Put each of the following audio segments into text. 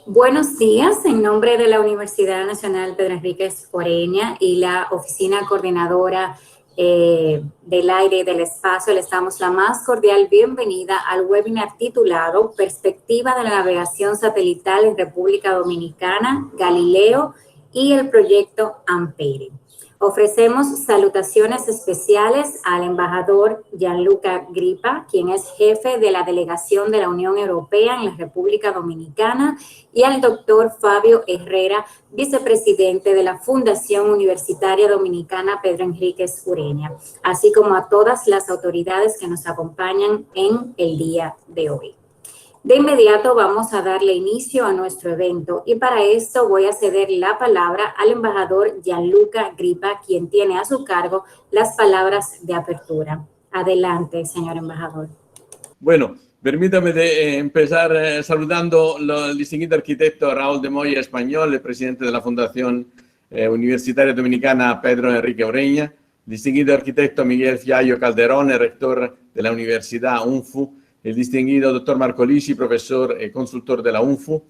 Buenos días, en nombre de la Universidad Nacional Pedro Enríquez Ureña y la Oficina Coordinadora del Aire y del Espacio, les damos la más cordial bienvenida al webinar titulado Perspectiva de la Navegación Satelital en República Dominicana, Galileo y el proyecto Ampere. Ofrecemos salutaciones especiales al embajador Gianluca Grippa, quien es jefe de la delegación de la Unión Europea en la República Dominicana, y al doctor Fabio Herrera, vicepresidente de la Fundación Universitaria Dominicana Pedro Enríquez Ureña, así como a todas las autoridades que nos acompañan en el día de hoy. De inmediato vamos a darle inicio a nuestro evento y para esto voy a ceder la palabra al embajador Gianluca Grippa, quien tiene a su cargo las palabras de apertura. Adelante, señor embajador. Bueno, permítame empezar saludando al distinguido arquitecto Raúl de Moya Español, el presidente de la Fundación Universitaria Dominicana Pedro Enríquez Ureña, distinguido arquitecto Miguel Fiallo Calderón, el rector de la Universidad UNFU, el distinguido doctor Marco Lisi, profesor y consultor de la UNFU,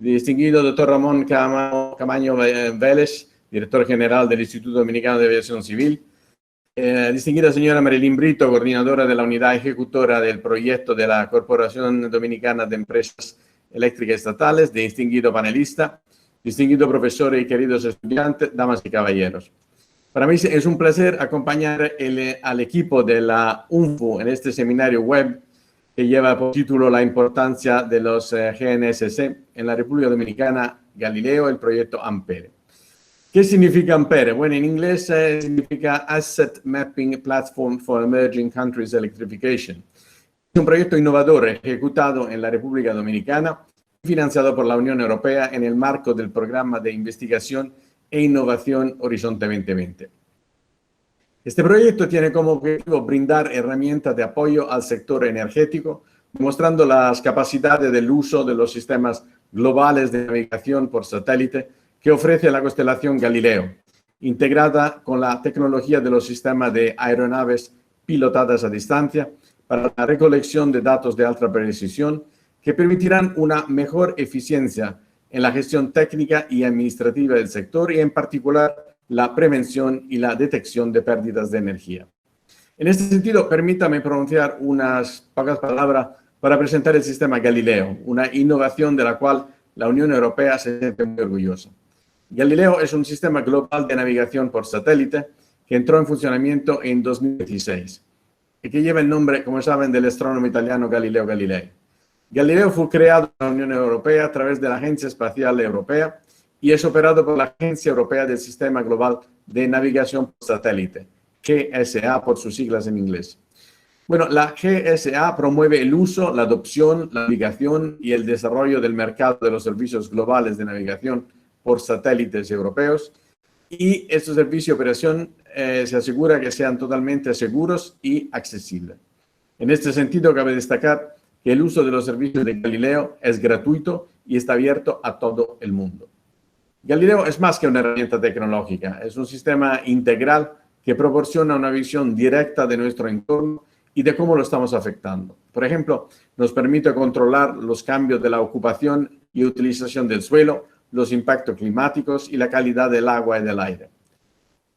el distinguido doctor Ramón Camaño Vélez, director general del Instituto Dominicano de Aviación Civil, distinguida señora Marilyn Brito, coordinadora de la unidad ejecutora del proyecto de la Corporación Dominicana de Empresas Eléctricas Estatales, distinguido panelista, distinguido profesor y queridos estudiantes, damas y caballeros. Para mí es un placer acompañar al equipo de la UNFU en este seminario web que lleva por título La importancia de los GNSS en la República Dominicana, Galileo, el proyecto Ampere. ¿Qué significa Ampere? Bueno, en inglés significa Asset Mapping Platform for Emerging Countries Electrification. Es un proyecto innovador ejecutado en la República Dominicana, financiado por la Unión Europea en el marco del programa de investigación e innovación Horizonte 2020. Este proyecto tiene como objetivo brindar herramientas de apoyo al sector energético, demostrando las capacidades del uso de los sistemas globales de navegación por satélite que ofrece la constelación Galileo, integrada con la tecnología de los sistemas de aeronaves pilotadas a distancia para la recolección de datos de alta precisión que permitirán una mejor eficiencia en la gestión técnica y administrativa del sector y en particular la prevención y la detección de pérdidas de energía. En este sentido, permítame pronunciar unas pocas palabras para presentar el sistema Galileo, una innovación de la cual la Unión Europea se siente muy orgullosa. Galileo es un sistema global de navegación por satélite que entró en funcionamiento en 2016 y que lleva el nombre, como saben, del astrónomo italiano Galileo Galilei. Galileo fue creado en la Unión Europea a través de la Agencia Espacial Europea y es operado por la Agencia Europea del Sistema Global de Navegación por Satélite, GSA por sus siglas en inglés. Bueno, la GSA promueve el uso, la adopción, la navegación y el desarrollo del mercado de los servicios globales de navegación por satélites europeos y estos servicios de operación se asegura que sean totalmente seguros y accesibles. En este sentido, cabe destacar que el uso de los servicios de Galileo es gratuito y está abierto a todo el mundo. Galileo es más que una herramienta tecnológica, es un sistema integral que proporciona una visión directa de nuestro entorno y de cómo lo estamos afectando. Por ejemplo, nos permite controlar los cambios de la ocupación y utilización del suelo, los impactos climáticos y la calidad del agua y del aire.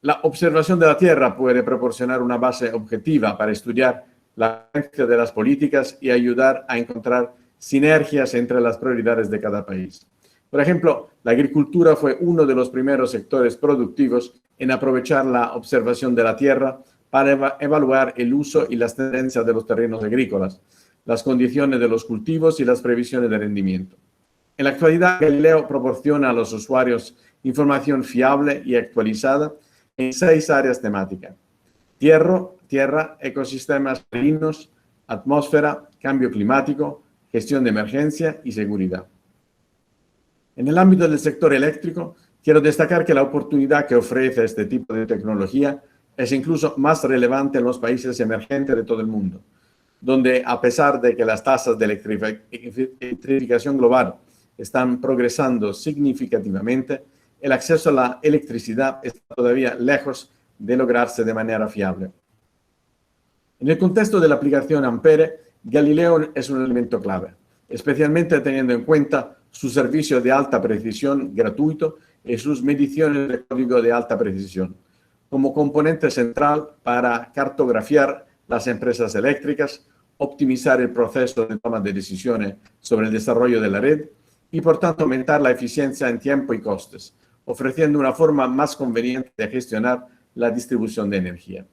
La observación de la Tierra puede proporcionar una base objetiva para estudiar la coherencia de las políticas y ayudar a encontrar sinergias entre las prioridades de cada país. Por ejemplo, la agricultura fue uno de los primeros sectores productivos en aprovechar la observación de la Tierra para evaluar el uso y las tendencias de los terrenos agrícolas, las condiciones de los cultivos y las previsiones de rendimiento. En la actualidad, Galileo proporciona a los usuarios información fiable y actualizada en 6 áreas temáticas: tierra, ecosistemas marinos, atmósfera, cambio climático, gestión de emergencia y seguridad. En el ámbito del sector eléctrico, quiero destacar que la oportunidad que ofrece este tipo de tecnología es incluso más relevante en los países emergentes de todo el mundo, donde a pesar de que las tasas de electrificación global están progresando significativamente, el acceso a la electricidad está todavía lejos de lograrse de manera fiable. En el contexto de la aplicación Ampere, Galileo es un elemento clave, especialmente teniendo en cuenta su servicio de alta precisión gratuito y sus mediciones de código de alta precisión, como componente central para cartografiar las empresas eléctricas, optimizar el proceso de toma de decisiones sobre el desarrollo de la red y, por tanto, aumentar la eficiencia en tiempo y costes, ofreciendo una forma más conveniente de gestionar la distribución de energía.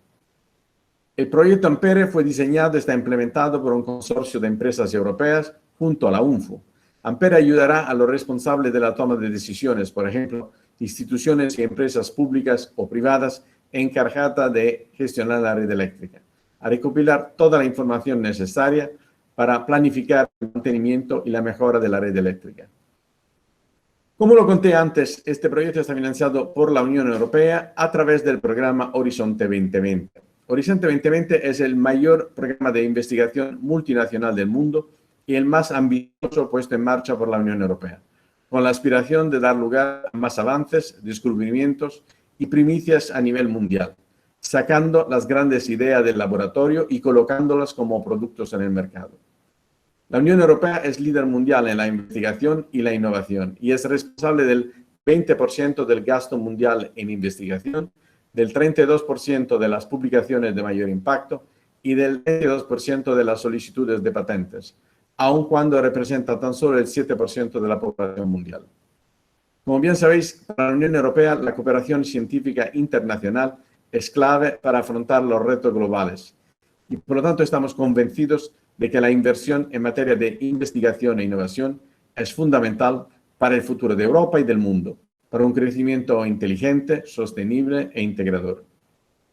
El proyecto Ampere fue diseñado y está implementado por un consorcio de empresas europeas junto a la UNFO. Ampere ayudará a los responsables de la toma de decisiones, por ejemplo, instituciones y empresas públicas o privadas encargadas de gestionar la red eléctrica, a recopilar toda la información necesaria para planificar el mantenimiento y la mejora de la red eléctrica. Como lo conté antes, este proyecto está financiado por la Unión Europea a través del programa Horizonte 2020. Horizonte 2020 es el mayor programa de investigación multinacional del mundo y el más ambicioso puesto en marcha por la Unión Europea, con la aspiración de dar lugar a más avances, descubrimientos y primicias a nivel mundial, sacando las grandes ideas del laboratorio y colocándolas como productos en el mercado. La Unión Europea es líder mundial en la investigación y la innovación y es responsable del 20% del gasto mundial en investigación, del 32% de las publicaciones de mayor impacto y del 22% de las solicitudes de patentes, aun cuando representa tan solo el 7% de la población mundial. Como bien sabéis, para la Unión Europea la cooperación científica internacional es clave para afrontar los retos globales y por lo tanto estamos convencidos de que la inversión en materia de investigación e innovación es fundamental para el futuro de Europa y del mundo, para un crecimiento inteligente, sostenible e integrador.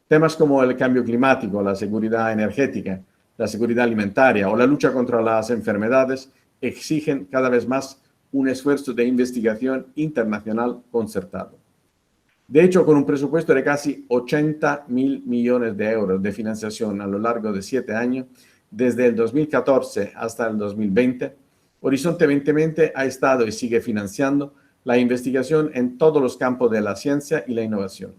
Temas como el cambio climático, la seguridad energética, la seguridad alimentaria o la lucha contra las enfermedades exigen cada vez más un esfuerzo de investigación internacional concertado. De hecho, con un presupuesto de casi 80.000 millones de euros de financiación a lo largo de 7 años, desde el 2014 hasta el 2020, Horizonte 2020 ha estado y sigue financiando la investigación en todos los campos de la ciencia y la innovación.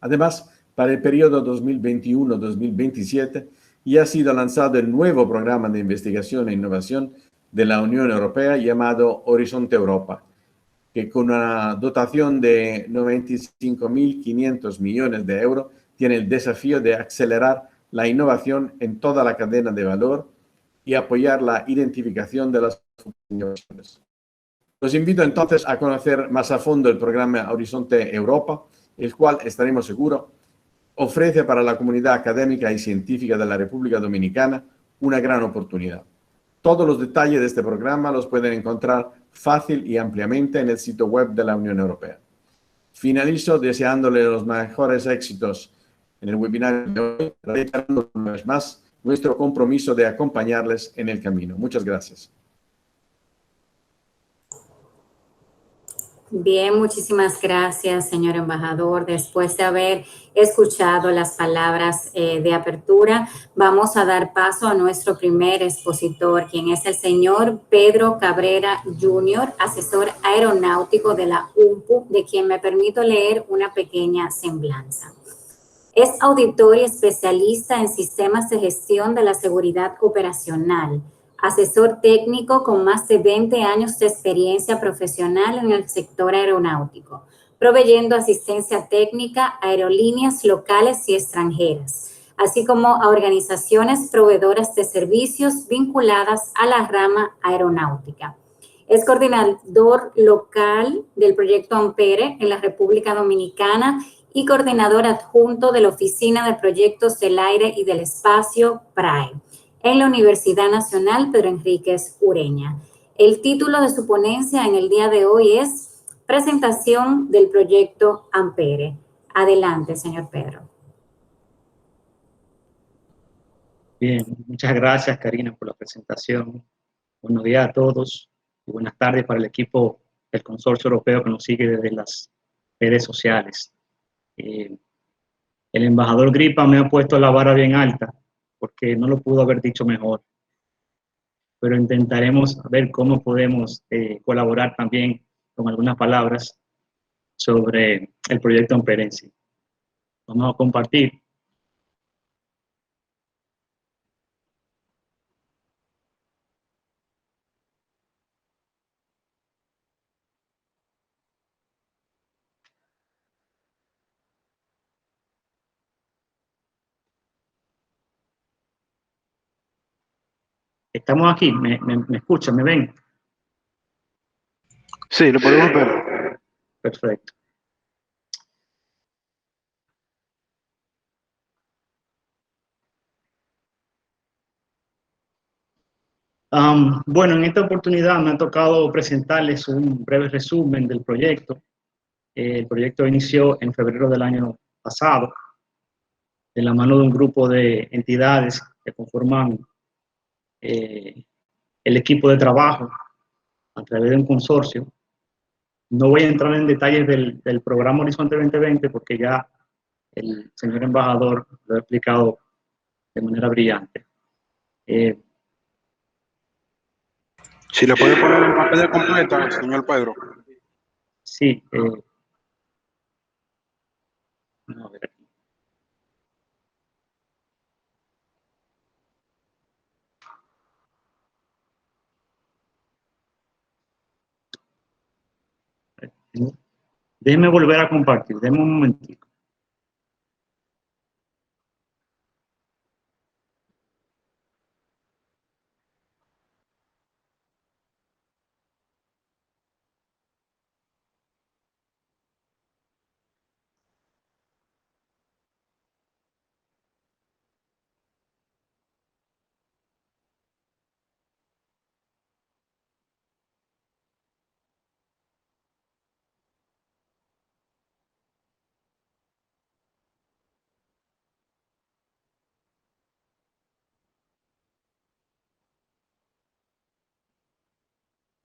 Además, para el periodo 2021-2027 ya ha sido lanzado el nuevo programa de investigación e innovación de la Unión Europea llamado Horizonte Europa, que con una dotación de 95.500 millones de euros tiene el desafío de acelerar la innovación en toda la cadena de valor y apoyar la identificación de las innovaciones. Los invito entonces a conocer más a fondo el programa Horizonte Europa, el cual, estaremos seguros, ofrece para la comunidad académica y científica de la República Dominicana una gran oportunidad. Todos los detalles de este programa los pueden encontrar fácil y ampliamente en el sitio web de la Unión Europea. Finalizo deseándole los mejores éxitos en el webinar de hoy, reiterando una vez más nuestro compromiso de acompañarles en el camino. Muchas gracias. Bien, muchísimas gracias, señor embajador. Después de haber escuchado las palabras de apertura, vamos a dar paso a nuestro primer expositor, quien es el señor Pedro Cabrera Jr., asesor aeronáutico de la UNPU, de quien me permito leer una pequeña semblanza. Es auditor y especialista en sistemas de gestión de la seguridad operacional, asesor técnico con más de 20 años de experiencia profesional en el sector aeronáutico, proveyendo asistencia técnica a aerolíneas locales y extranjeras, así como a organizaciones proveedoras de servicios vinculadas a la rama aeronáutica. Es coordinador local del proyecto Ampere en la República Dominicana y coordinador adjunto de la Oficina de Proyectos del Aire y del Espacio, PRAE, en la Universidad Nacional Pedro Enríquez Ureña. El título de su ponencia en el día de hoy es Presentación del proyecto Ampere. Adelante, señor Pedro. Bien, muchas gracias, Karina, por la presentación. Buenos días a todos y buenas tardes para el equipo del Consorcio Europeo que nos sigue desde las redes sociales. El embajador Gripa me ha puesto la vara bien alta porque no lo pudo haber dicho mejor, pero intentaremos ver cómo podemos colaborar también con algunas palabras sobre el proyecto Ampere en sí. Vamos a compartir. Estamos aquí, me escuchan, me ven. Sí, lo podemos ver. Perfecto. Bueno, en esta oportunidad me ha tocado presentarles un breve resumen del proyecto. El proyecto inició en febrero del año pasado, de la mano de un grupo de entidades que conforman el equipo de trabajo a través de un consorcio. No voy a entrar en detalles del programa Horizonte 2020 porque ya el señor embajador lo ha explicado de manera brillante. Si le puede poner en pantalla completa, señor Pedro. Sí. A ver aquí. Déjeme volver a compartir, déjeme un momentito.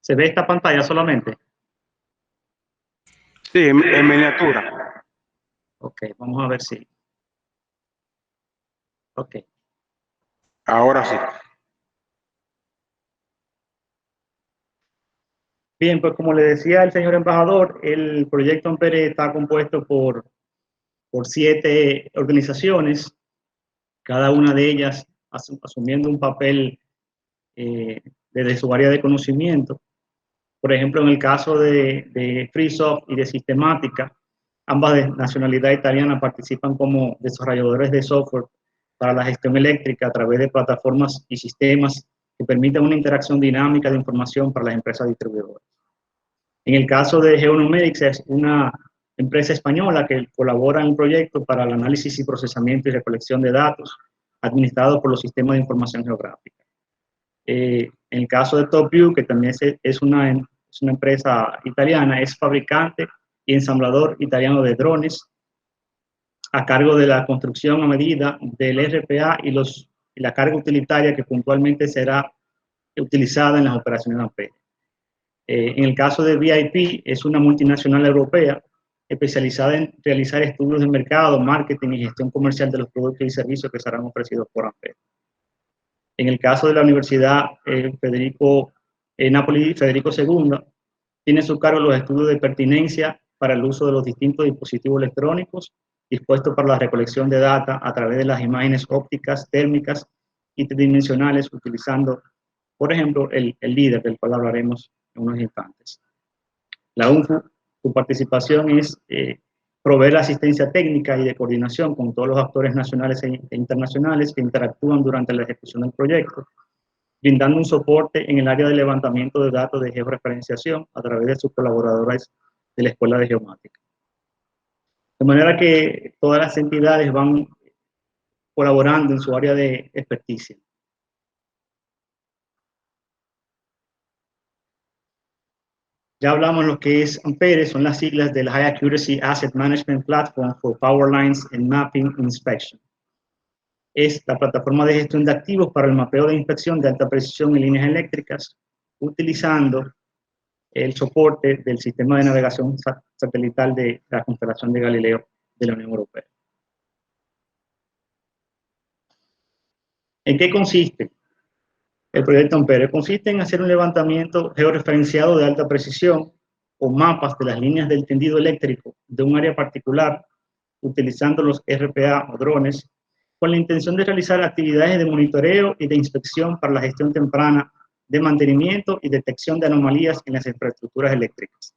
¿Se ve esta pantalla solamente? Sí, en miniatura. Ok, vamos a ver si. Ok. Ahora sí. Bien, pues como le decía el señor embajador, el proyecto Ampere está compuesto por 7 organizaciones, cada una de ellas asumiendo un papel desde su área de conocimiento. Por ejemplo, en el caso de Freesoft y de Sistemática, ambas de nacionalidad italiana participan como desarrolladores de software para la gestión eléctrica a través de plataformas y sistemas que permitan una interacción dinámica de información para las empresas distribuidoras. En el caso de Geonomedics, es una empresa española que colabora en el proyecto para el análisis y procesamiento y recolección de datos administrados por los sistemas de información geográfica. En el caso de TopView, que también es una empresa italiana, es fabricante y ensamblador italiano de drones a cargo de la construcción a medida del RPA y la carga utilitaria que puntualmente será utilizada en las operaciones de Ampere. En el caso de VIP, es una multinacional europea especializada en realizar estudios de mercado, marketing y gestión comercial de los productos y servicios que serán ofrecidos por Ampere. En el caso de la Universidad Napoli Federico II, tiene a su cargo los estudios de pertinencia para el uso de los distintos dispositivos electrónicos dispuestos para la recolección de data a través de las imágenes ópticas, térmicas y tridimensionales, utilizando, por ejemplo, el LIDAR, del cual hablaremos en unos instantes. La UNFU, su participación es proveer la asistencia técnica y de coordinación con todos los actores nacionales e internacionales que interactúan durante la ejecución del proyecto, brindando un soporte en el área de levantamiento de datos de georreferenciación a través de sus colaboradores de la Escuela de Geomática. De manera que todas las entidades van colaborando en su área de experticia. Ya hablamos de lo que es Ampere, son las siglas del High Accuracy Asset Management Platform for Power Lines and Mapping Inspection. Es la plataforma de gestión de activos para el mapeo de inspección de alta precisión en líneas eléctricas, utilizando el soporte del sistema de navegación satelital de la constelación de Galileo de la Unión Europea. ¿En qué consiste el proyecto Ampere? Consiste en hacer un levantamiento georreferenciado de alta precisión o mapas de las líneas del tendido eléctrico de un área particular, utilizando los RPA o drones, con la intención de realizar actividades de monitoreo y de inspección para la gestión temprana de mantenimiento y detección de anomalías en las infraestructuras eléctricas.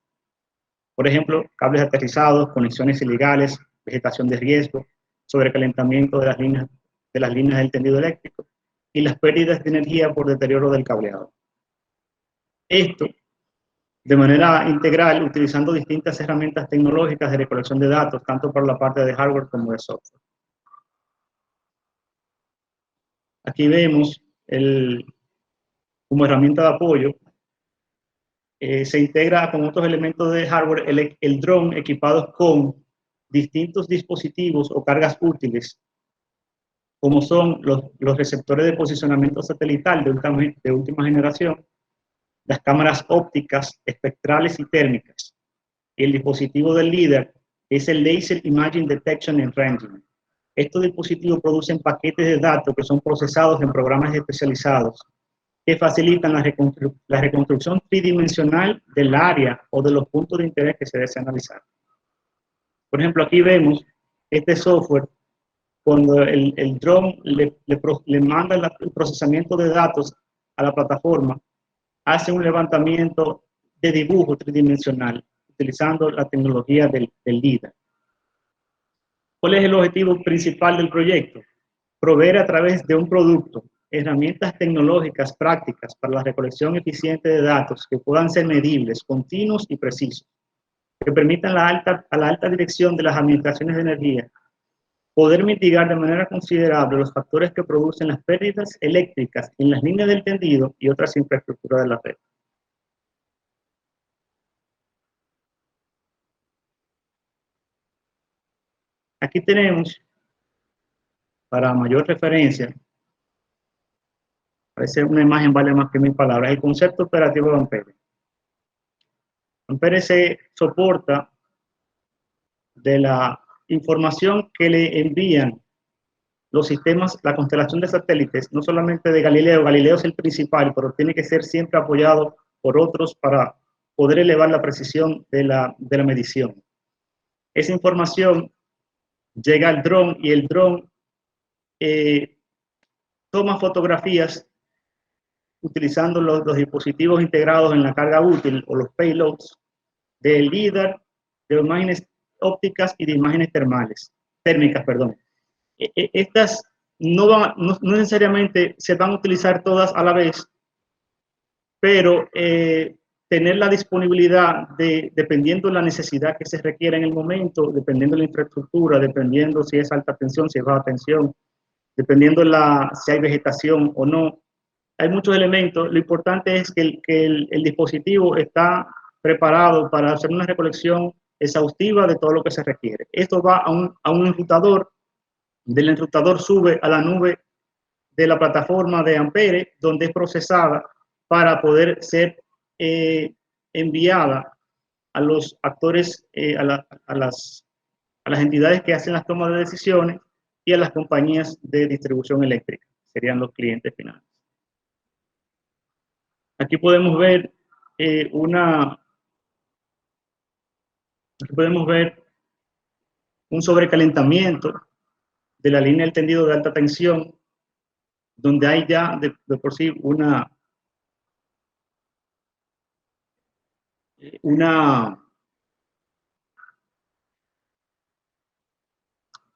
Por ejemplo, cables aterrizados, conexiones ilegales, vegetación de riesgo, sobrecalentamiento de las líneas del tendido eléctrico, y las pérdidas de energía por deterioro del cableado. Esto de manera integral, utilizando distintas herramientas tecnológicas de recolección de datos, tanto por la parte de hardware como de software. Aquí vemos como herramienta de apoyo, se integra con otros elementos de hardware el dron equipado con distintos dispositivos o cargas útiles, como son los receptores de posicionamiento satelital de última generación, las cámaras ópticas, espectrales y térmicas. Y el dispositivo del líder es el Laser Imaging Detection and Ranging. Estos dispositivos producen paquetes de datos que son procesados en programas especializados que facilitan la reconstrucción tridimensional del área o de los puntos de interés que se desea analizar. Por ejemplo, aquí vemos este software cuando el drone le manda el procesamiento de datos a la plataforma, hace un levantamiento de dibujo tridimensional utilizando la tecnología del LiDAR. ¿Cuál es el objetivo principal del proyecto? Proveer a través de un producto herramientas tecnológicas prácticas para la recolección eficiente de datos que puedan ser medibles, continuos y precisos, que permitan a la alta dirección de las administraciones de energía poder mitigar de manera considerable los factores que producen las pérdidas eléctricas en las líneas del tendido y otras infraestructuras de la red. Aquí tenemos, para mayor referencia, parece una imagen vale más que 1000 palabras, el concepto operativo de Ampere. Ampere se soporta de la información que le envían los sistemas, la constelación de satélites, no solamente de Galileo. Galileo es el principal, pero tiene que ser siempre apoyado por otros para poder elevar la precisión de la medición. Esa información llega al dron y el dron toma fotografías utilizando los dispositivos integrados en la carga útil o los payloads del LiDAR, de imágenes ópticas y de imágenes térmicas. Estas no necesariamente se van a utilizar todas a la vez, pero tener la disponibilidad dependiendo de la necesidad que se requiera en el momento, dependiendo de la infraestructura, dependiendo si es alta tensión, si es baja tensión, dependiendo si hay vegetación o no. Hay muchos elementos. Lo importante es que el dispositivo está preparado para hacer una recolección exhaustiva de todo lo que se requiere. Esto va a un enrutador. Del enrutador sube a la nube de la plataforma de Ampere, donde es procesada para poder ser enviada a los actores, a las entidades que hacen las tomas de decisiones y a las compañías de distribución eléctrica, serían los clientes finales. Aquí podemos ver un sobrecalentamiento de la línea del tendido de alta tensión, donde hay ya de por sí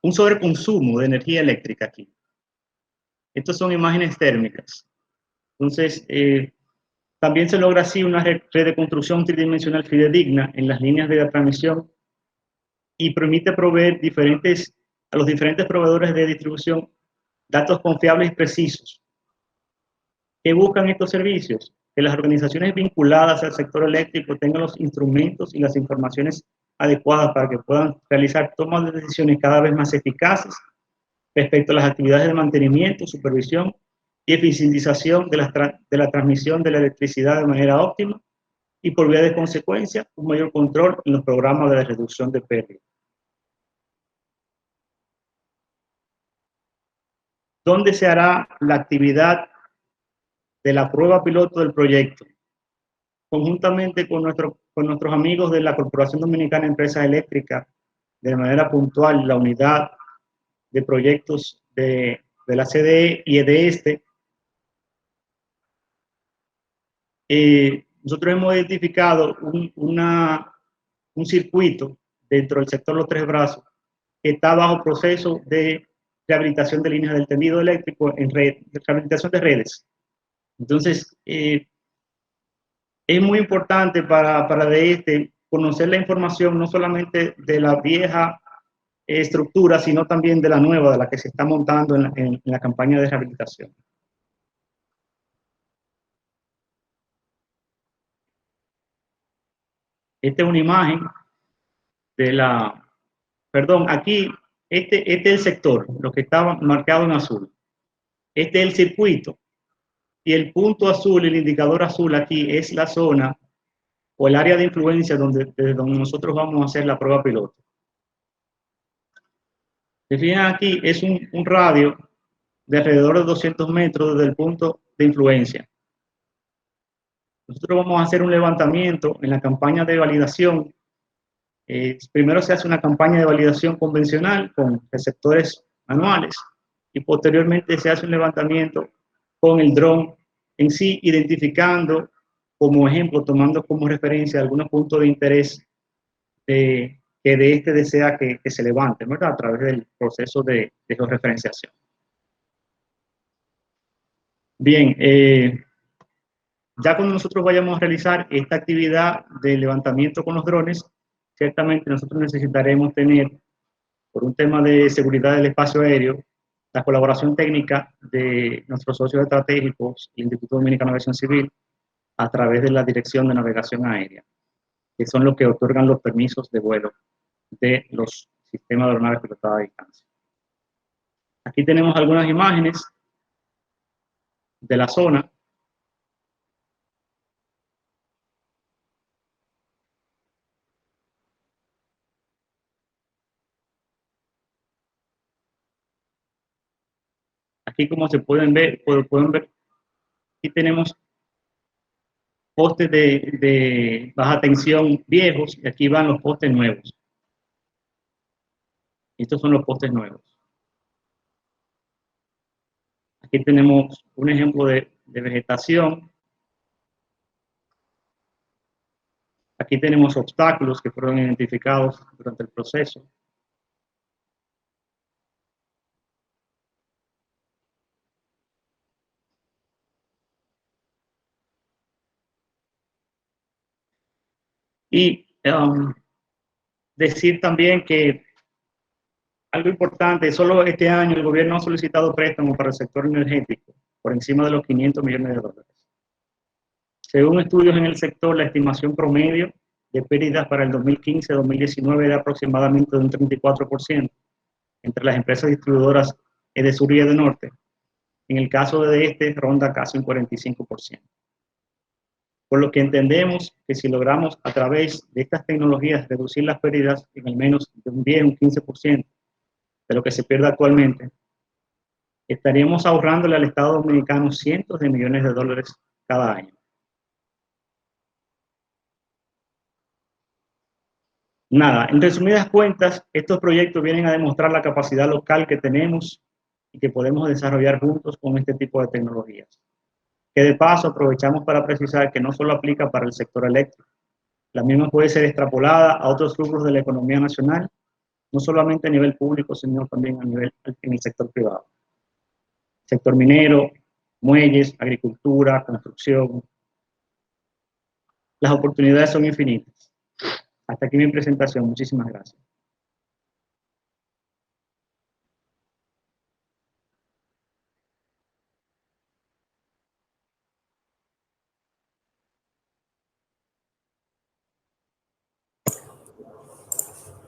un sobreconsumo de energía eléctrica aquí. Estas son imágenes térmicas. Entonces, también se logra así una red de construcción tridimensional fidedigna en las líneas de la transmisión y permite proveer a los diferentes proveedores de distribución datos confiables y precisos. ¿Qué buscan estos servicios? Que las organizaciones vinculadas al sector eléctrico tengan los instrumentos y las informaciones adecuadas para que puedan realizar tomas de decisiones cada vez más eficaces respecto a las actividades de mantenimiento, supervisión y eficientización de la transmisión de la electricidad de manera óptima y por vía de consecuencia un mayor control en los programas de reducción de pérdidas. ¿Dónde se hará la actividad de la prueba piloto del proyecto? Conjuntamente con nuestros amigos de la Corporación Dominicana de Empresas Eléctricas, de manera puntual, la unidad de proyectos de la CDE y de nosotros hemos identificado un circuito dentro del sector Los Tres Brazos que está bajo proceso de rehabilitación de líneas del tendido eléctrico en red, rehabilitación de redes. Entonces, es muy importante para conocer la información no solamente de la vieja estructura, sino también de la nueva, de la que se está montando en la campaña de rehabilitación. Esta es una imagen de aquí, este es el sector, lo que estaba marcado en azul. Este es el circuito. Y el punto azul, el indicador azul aquí, es la zona o el área de influencia desde donde nosotros vamos a hacer la prueba piloto. Se fijan aquí, es un radio de alrededor de 200 metros desde el punto de influencia. Nosotros vamos a hacer un levantamiento en la campaña de validación. Primero se hace una campaña de validación convencional con receptores manuales y posteriormente se hace un levantamiento con el dron en sí, identificando como ejemplo, tomando como referencia algunos puntos de interés que desea que se levante, ¿verdad? A través del proceso de georreferenciación. Bien, ya cuando nosotros vayamos a realizar esta actividad de levantamiento con los drones, ciertamente nosotros necesitaremos tener, por un tema de seguridad del espacio aéreo, la colaboración técnica de nuestros socios estratégicos, el Instituto Dominicano de Aviación Civil, a través de la Dirección de Navegación Aérea, que son los que otorgan los permisos de vuelo de los sistemas de aeronaves pilotadas a distancia. Aquí tenemos algunas imágenes de la zona. Aquí, como se pueden ver, aquí tenemos postes de baja tensión viejos y aquí van los postes nuevos. Estos son los postes nuevos. Aquí tenemos un ejemplo de vegetación. Aquí tenemos obstáculos que fueron identificados durante el proceso. Y decir también que algo importante, solo este año el gobierno ha solicitado préstamos para el sector energético por encima de los 500 millones de dólares. Según estudios en el sector, la estimación promedio de pérdidas para el 2015-2019 era aproximadamente de un 34% entre las empresas distribuidoras de sur y de norte. En el caso de ronda casi un 45%. Por lo que entendemos que si logramos a través de estas tecnologías reducir las pérdidas en al menos de un 10 o un 15% de lo que se pierde actualmente, estaríamos ahorrándole al Estado Dominicano cientos de millones de dólares cada año. Nada, en resumidas cuentas, estos proyectos vienen a demostrar la capacidad local que tenemos y que podemos desarrollar juntos con este tipo de tecnologías. Que de paso aprovechamos para precisar que no solo aplica para el sector eléctrico, la misma puede ser extrapolada a otros rubros de la economía nacional, no solamente a nivel público, sino también en el sector privado. Sector minero, muelles, agricultura, construcción. Las oportunidades son infinitas. Hasta aquí mi presentación. Muchísimas gracias.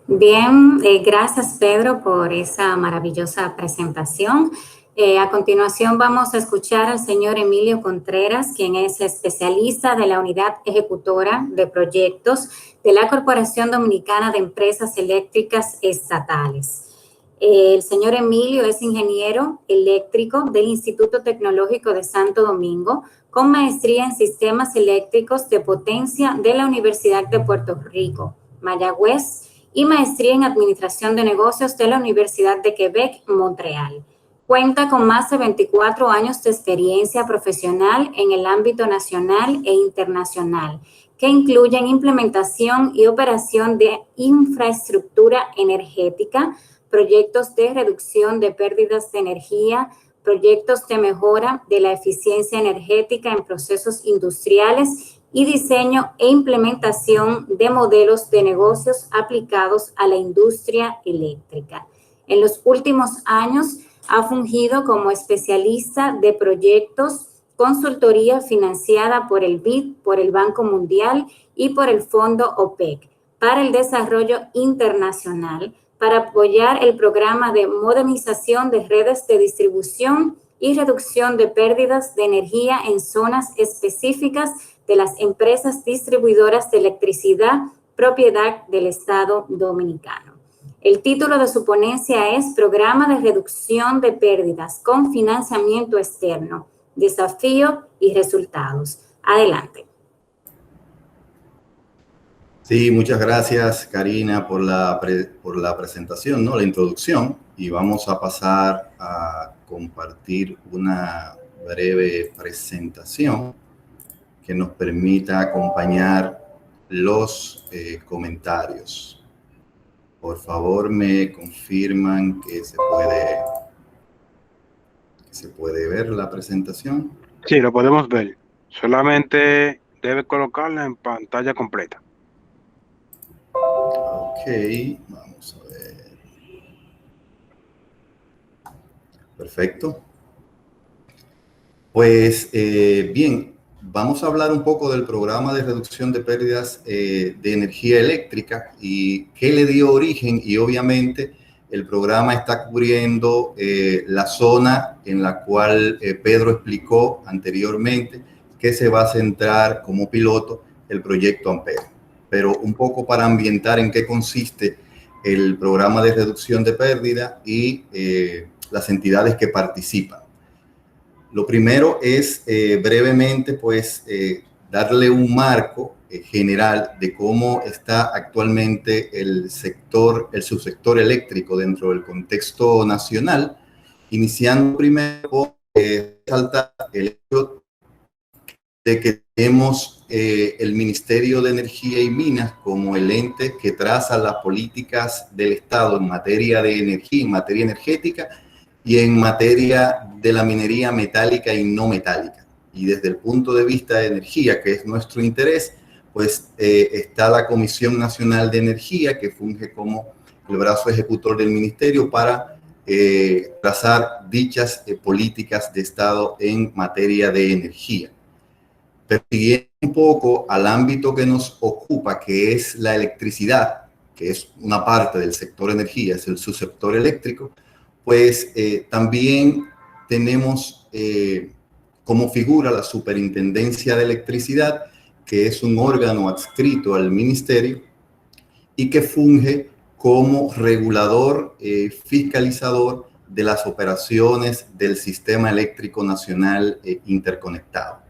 Bien, gracias Pedro por esa maravillosa presentación. A continuación vamos a escuchar al señor Emilio Contreras, quien es especialista de la Unidad Ejecutora de Proyectos de la Corporación Dominicana de Empresas Eléctricas Estatales. El señor Emilio es ingeniero eléctrico del Instituto Tecnológico de Santo Domingo, con maestría en Sistemas Eléctricos de Potencia de la Universidad de Puerto Rico, Mayagüez, y maestría en Administración de Negocios de la Universidad de Quebec, Montreal. Cuenta con más de 24 años de experiencia profesional en el ámbito nacional e internacional, que incluyen implementación y operación de infraestructura energética proyectos de reducción de pérdidas de energía, proyectos de mejora de la eficiencia energética en procesos industriales y diseño e implementación de modelos de negocios aplicados a la industria eléctrica. En los últimos años ha fungido como especialista de proyectos, consultoría financiada por el BID, por el Banco Mundial y por el Fondo OPEC para el desarrollo internacional, para apoyar el programa de modernización de redes de distribución y reducción de pérdidas de energía en zonas específicas de las empresas distribuidoras de electricidad propiedad del Estado Dominicano. El título de su ponencia es Programa de Reducción de Pérdidas con Financiamiento Externo, Desafío y Resultados. Adelante. Sí, muchas gracias, Karina, por la presentación, ¿no? La introducción. Y vamos a pasar a compartir una breve presentación que nos permita acompañar los comentarios. Por favor, me confirman que se puede ver la presentación. Sí, lo podemos ver. Solamente debe colocarla en pantalla completa. Ok, vamos a ver. Perfecto. Pues bien, vamos a hablar un poco del programa de reducción de pérdidas de energía eléctrica y qué le dio origen, y obviamente el programa está cubriendo la zona en la cual Pedro explicó anteriormente que se va a centrar como piloto el proyecto Ampere. Pero un poco para ambientar en qué consiste el programa de reducción de pérdida y las entidades que participan. Lo primero es brevemente, pues, darle un marco general de cómo está actualmente el subsector eléctrico dentro del contexto nacional, iniciando primero por resaltar el hecho de que tenemos el Ministerio de Energía y Minas como el ente que traza las políticas del Estado en materia de energía, en materia energética y en materia de la minería metálica y no metálica. Y desde el punto de vista de energía, que es nuestro interés, pues está la Comisión Nacional de Energía, que funge como el brazo ejecutor del ministerio para trazar dichas políticas de Estado en materia de energía. Persiguiendo un poco al ámbito que nos ocupa, que es la electricidad, que es una parte del sector energía, es el subsector eléctrico, pues también tenemos como figura la Superintendencia de Electricidad, que es un órgano adscrito al ministerio y que funge como regulador, fiscalizador de las operaciones del Sistema Eléctrico Nacional interconectado.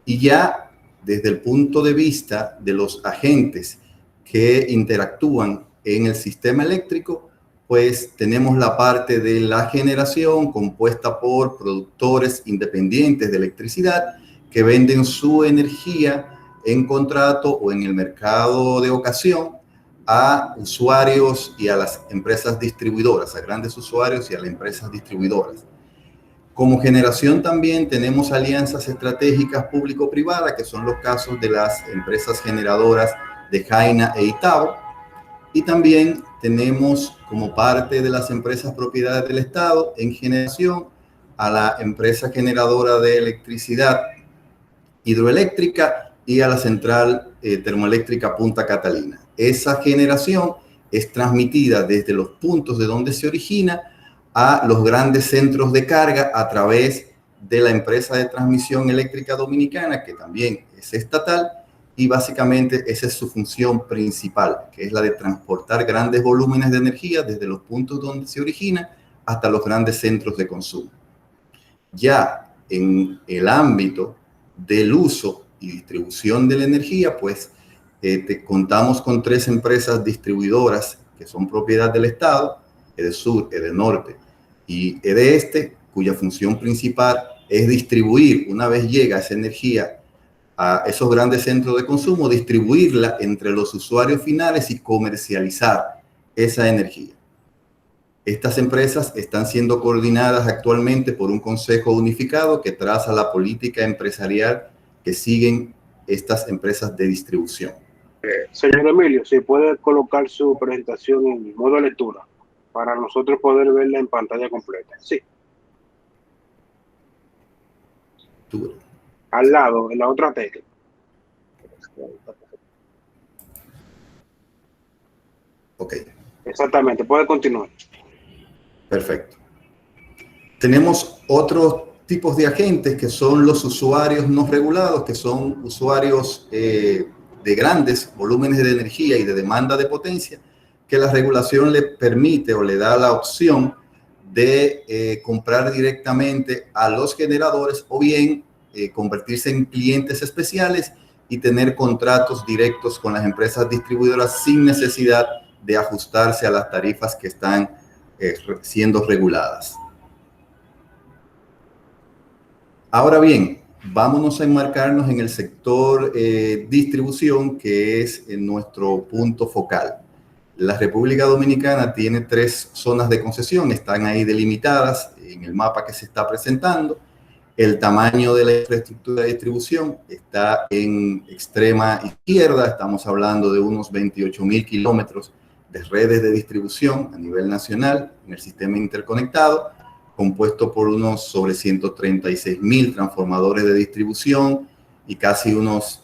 Y ya desde el punto de vista de los agentes que interactúan en el sistema eléctrico, pues tenemos la parte de la generación compuesta por productores independientes de electricidad que venden su energía en contrato o en el mercado de ocasión a usuarios y a las empresas distribuidoras, a grandes usuarios y a las empresas distribuidoras. Como generación también tenemos alianzas estratégicas público-privadas, que son los casos de las empresas generadoras de Jaina e Itabo. Y también tenemos como parte de las empresas propiedades del Estado en generación a la empresa generadora de electricidad hidroeléctrica y a la central termoeléctrica Punta Catalina. Esa generación es transmitida desde los puntos de donde se origina a los grandes centros de carga a través de la empresa de transmisión eléctrica dominicana, que también es estatal, y básicamente esa es su función principal, que es la de transportar grandes volúmenes de energía desde los puntos donde se origina hasta los grandes centros de consumo. Ya en el ámbito del uso y distribución de la energía, pues contamos con 3 empresas distribuidoras que son propiedad del Estado, EDESUR, EDENORTE y EDEESTE, cuya función principal es distribuir, una vez llega esa energía a esos grandes centros de consumo, distribuirla entre los usuarios finales y comercializar esa energía. Estas empresas están siendo coordinadas actualmente por un consejo unificado que traza la política empresarial que siguen estas empresas de distribución. Señor Emilio, si puede colocar su presentación en modo lectura para nosotros poder verla en pantalla completa. Sí. Al lado, en la otra tecla. Ok. Exactamente, puede continuar. Perfecto. Tenemos otros tipos de agentes que son los usuarios no regulados, que son usuarios de grandes volúmenes de energía y de demanda de potencia, que la regulación le permite o le da la opción de comprar directamente a los generadores o bien convertirse en clientes especiales y tener contratos directos con las empresas distribuidoras sin necesidad de ajustarse a las tarifas que están siendo reguladas. Ahora bien, vámonos a enmarcarnos en el sector distribución, que es nuestro punto focal. La República Dominicana tiene 3 zonas de concesión, están ahí delimitadas en el mapa que se está presentando. El tamaño de la infraestructura de distribución está en extrema izquierda, estamos hablando de unos 28.000 kilómetros de redes de distribución a nivel nacional en el sistema interconectado, compuesto por unos sobre 136.000 transformadores de distribución y casi unos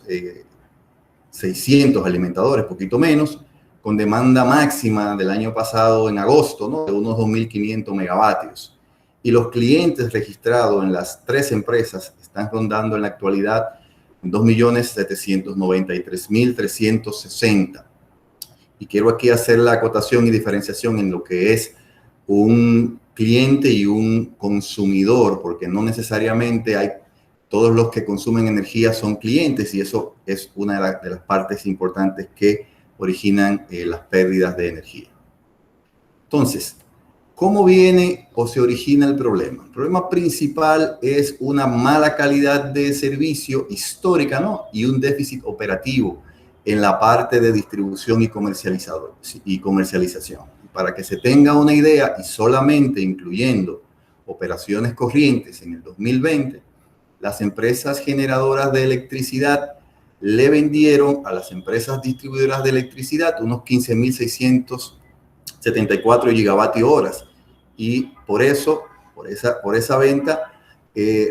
600 alimentadores, poquito menos, con demanda máxima del año pasado en agosto, ¿no?, de unos 2.500 megavatios. Y los clientes registrados en las 3 empresas están rondando en la actualidad 2.793.360. Y quiero aquí hacer la acotación y diferenciación en lo que es un cliente y un consumidor, porque no necesariamente todos los que consumen energía son clientes, y eso es una de las partes importantes que originan las pérdidas de energía. Entonces, ¿cómo viene o se origina el problema? El problema principal es una mala calidad de servicio histórica, ¿no?, y un déficit operativo en la parte de distribución y comercialización. Para que se tenga una idea, y solamente incluyendo operaciones corrientes en el 2020, las empresas generadoras de electricidad le vendieron a las empresas distribuidoras de electricidad unos 15.674 gigavatios horas. Y por eso, por esa venta,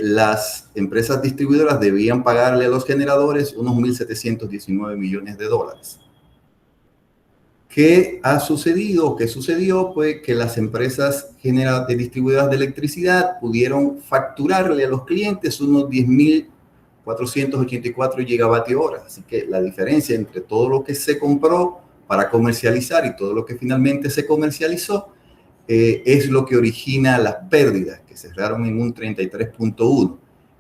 las empresas distribuidoras debían pagarle a los generadores unos 1.719 millones de dólares. ¿Qué ha sucedido? ¿Qué sucedió? Pues que las empresas distribuidoras de electricidad pudieron facturarle a los clientes unos 10.484 gigavatios horas. Así que la diferencia entre todo lo que se compró para comercializar y todo lo que finalmente se comercializó es lo que origina las pérdidas, que cerraron en un 33.1.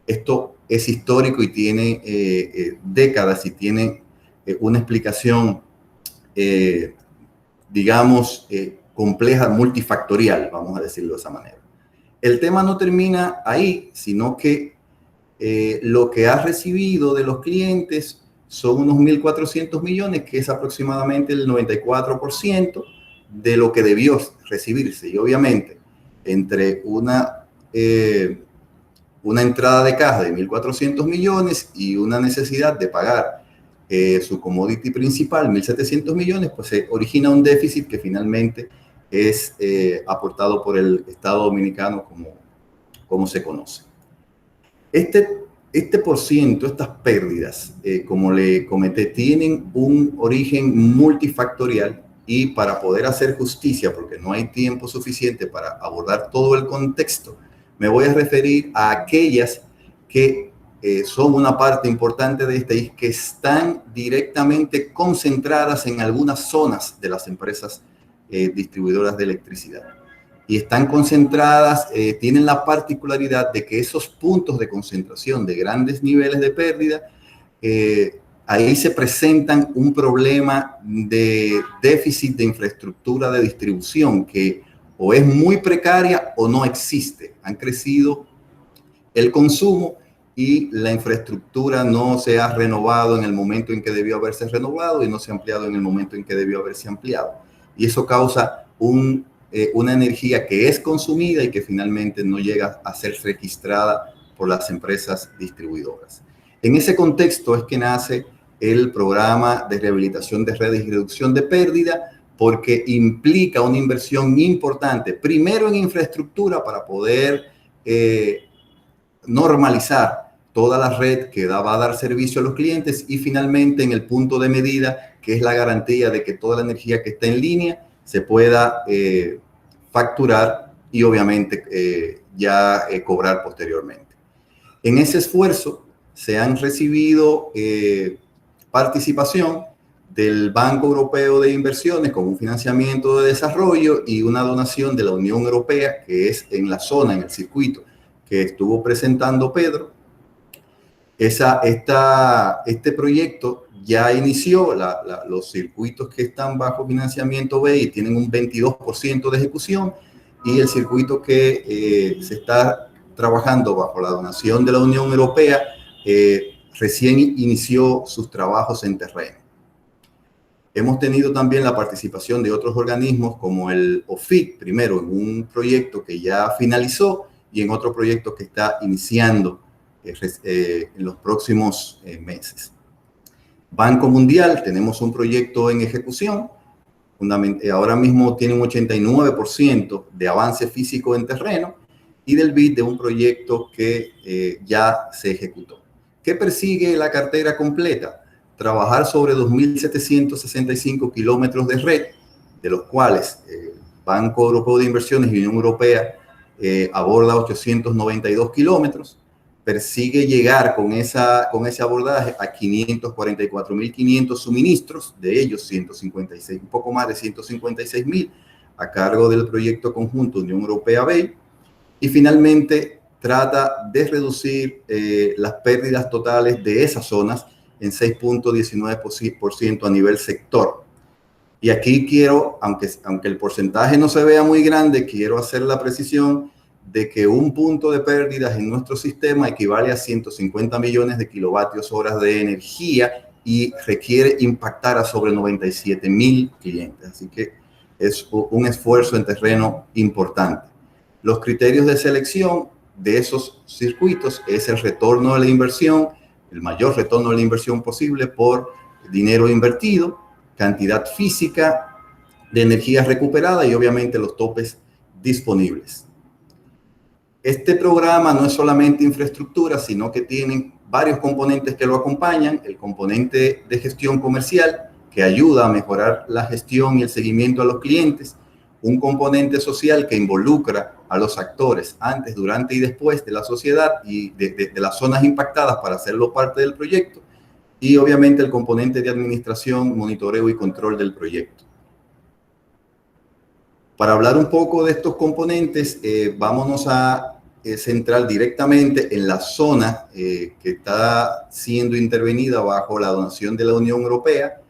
Esto es histórico y tiene décadas y tiene una explicación digamos, compleja, multifactorial, vamos a decirlo de esa manera. El tema no termina ahí, sino que lo que ha recibido de los clientes son unos 1.400 millones, que es aproximadamente el 94% de lo que debió recibirse. Y obviamente, entre una entrada de caja de 1.400 millones y una necesidad de pagar su commodity principal, 1.700 millones, pues se origina un déficit que finalmente es aportado por el Estado Dominicano como se conoce. Este por ciento, estas pérdidas, como le comenté, tienen un origen multifactorial, y para poder hacer justicia, porque no hay tiempo suficiente para abordar todo el contexto, me voy a referir a aquellas que son una parte importante de esta y que están directamente concentradas en algunas zonas de las empresas distribuidoras de electricidad. Y están concentradas, tienen la particularidad de que esos puntos de concentración de grandes niveles de pérdida, ahí se presentan un problema de déficit de infraestructura de distribución que o es muy precaria o no existe. Han crecido el consumo y la infraestructura no se ha renovado en el momento en que debió haberse renovado y no se ha ampliado en el momento en que debió haberse ampliado. Y eso causa un una energía que es consumida y que finalmente no llega a ser registrada por las empresas distribuidoras. En ese contexto es que nace el programa de rehabilitación de redes y reducción de pérdida, porque implica una inversión importante, primero en infraestructura para poder normalizar toda la red que va a dar servicio a los clientes, y finalmente en el punto de medida, que es la garantía de que toda la energía que está en línea se pueda facturar y obviamente cobrar posteriormente. En ese esfuerzo se han recibido participación del Banco Europeo de Inversiones con un financiamiento de desarrollo y una donación de la Unión Europea, que es en la zona, en el circuito que estuvo presentando Pedro. Este proyecto ya inició, los circuitos que están bajo financiamiento BEI tienen un 22% de ejecución, y el circuito que se está trabajando bajo la donación de la Unión Europea recién inició sus trabajos en terreno. Hemos tenido también la participación de otros organismos como el OFIC, primero en un proyecto que ya finalizó y en otro proyecto que está iniciando en los próximos meses. Banco Mundial, tenemos un proyecto en ejecución, ahora mismo tiene un 89% de avance físico en terreno, y del BID de un proyecto que ya se ejecutó. ¿Qué persigue la cartera completa? Trabajar sobre 2.765 kilómetros de red, de los cuales Banco Europeo de Inversiones y Unión Europea aborda 892 kilómetros. Persigue llegar con ese abordaje a 544.500 suministros, de ellos 156, un poco más de 156.000 a cargo del proyecto conjunto Unión Europea-BEI, y finalmente trata de reducir las pérdidas totales de esas zonas en 6.19% a nivel sector. Y aquí quiero, aunque el porcentaje no se vea muy grande, quiero hacer la precisión de que un punto de pérdidas en nuestro sistema equivale a 150 millones de kilovatios horas de energía y requiere impactar a sobre 97.000 clientes. Así que es un esfuerzo en terreno importante. Los criterios de selección de esos circuitos es el retorno de la inversión, el mayor retorno de la inversión posible por dinero invertido, cantidad física de energía recuperada y obviamente los topes disponibles. Este programa no es solamente infraestructura, sino que tiene varios componentes que lo acompañan. El componente de gestión comercial, que ayuda a mejorar la gestión y el seguimiento a los clientes. Un componente social que involucra a los actores antes, durante y después de la sociedad y de las zonas impactadas para hacerlo parte del proyecto. Y obviamente el componente de administración, monitoreo y control del proyecto. Para hablar un poco de estos componentes, vámonos a centrar directamente en la zona que está siendo intervenida bajo la donación de la Unión Europea.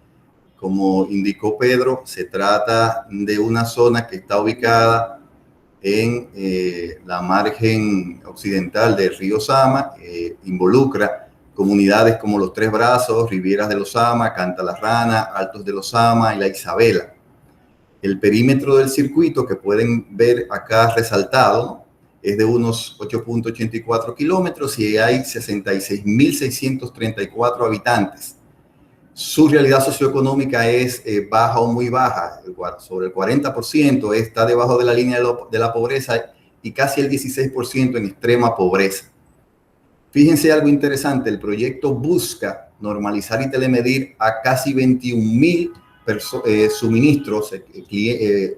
Como indicó Pedro, se trata de una zona que está ubicada en la margen occidental del río Sama, involucra comunidades como Los Tres Brazos, Rivieras de los Sama, Canta la Rana, Altos de los Sama y La Isabela. El perímetro del circuito que pueden ver acá resaltado, ¿no?, es de unos 8.84 kilómetros y hay 66.634 habitantes. Su realidad socioeconómica es baja o muy baja, sobre el 40% está debajo de la línea de la pobreza y casi el 16% en extrema pobreza. Fíjense algo interesante, el proyecto busca normalizar y telemedir a casi 21.000 suministros,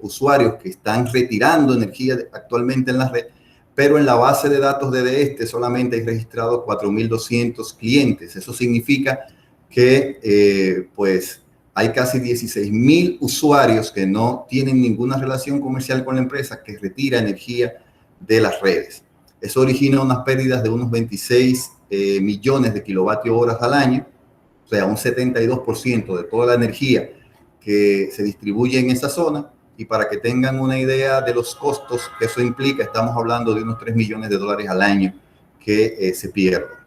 usuarios que están retirando energía actualmente en la red, pero en la base de datos de este solamente hay registrados 4.200 clientes. Eso significa que pues hay casi 16.000 usuarios que no tienen ninguna relación comercial con la empresa, que retira energía de las redes. Eso origina unas pérdidas de unos 26 millones de kilovatios horas al año, o sea, un 72% de toda la energía que se distribuye en esa zona. Y para que tengan una idea de los costos que eso implica, estamos hablando de unos 3 millones de dólares al año que se pierden.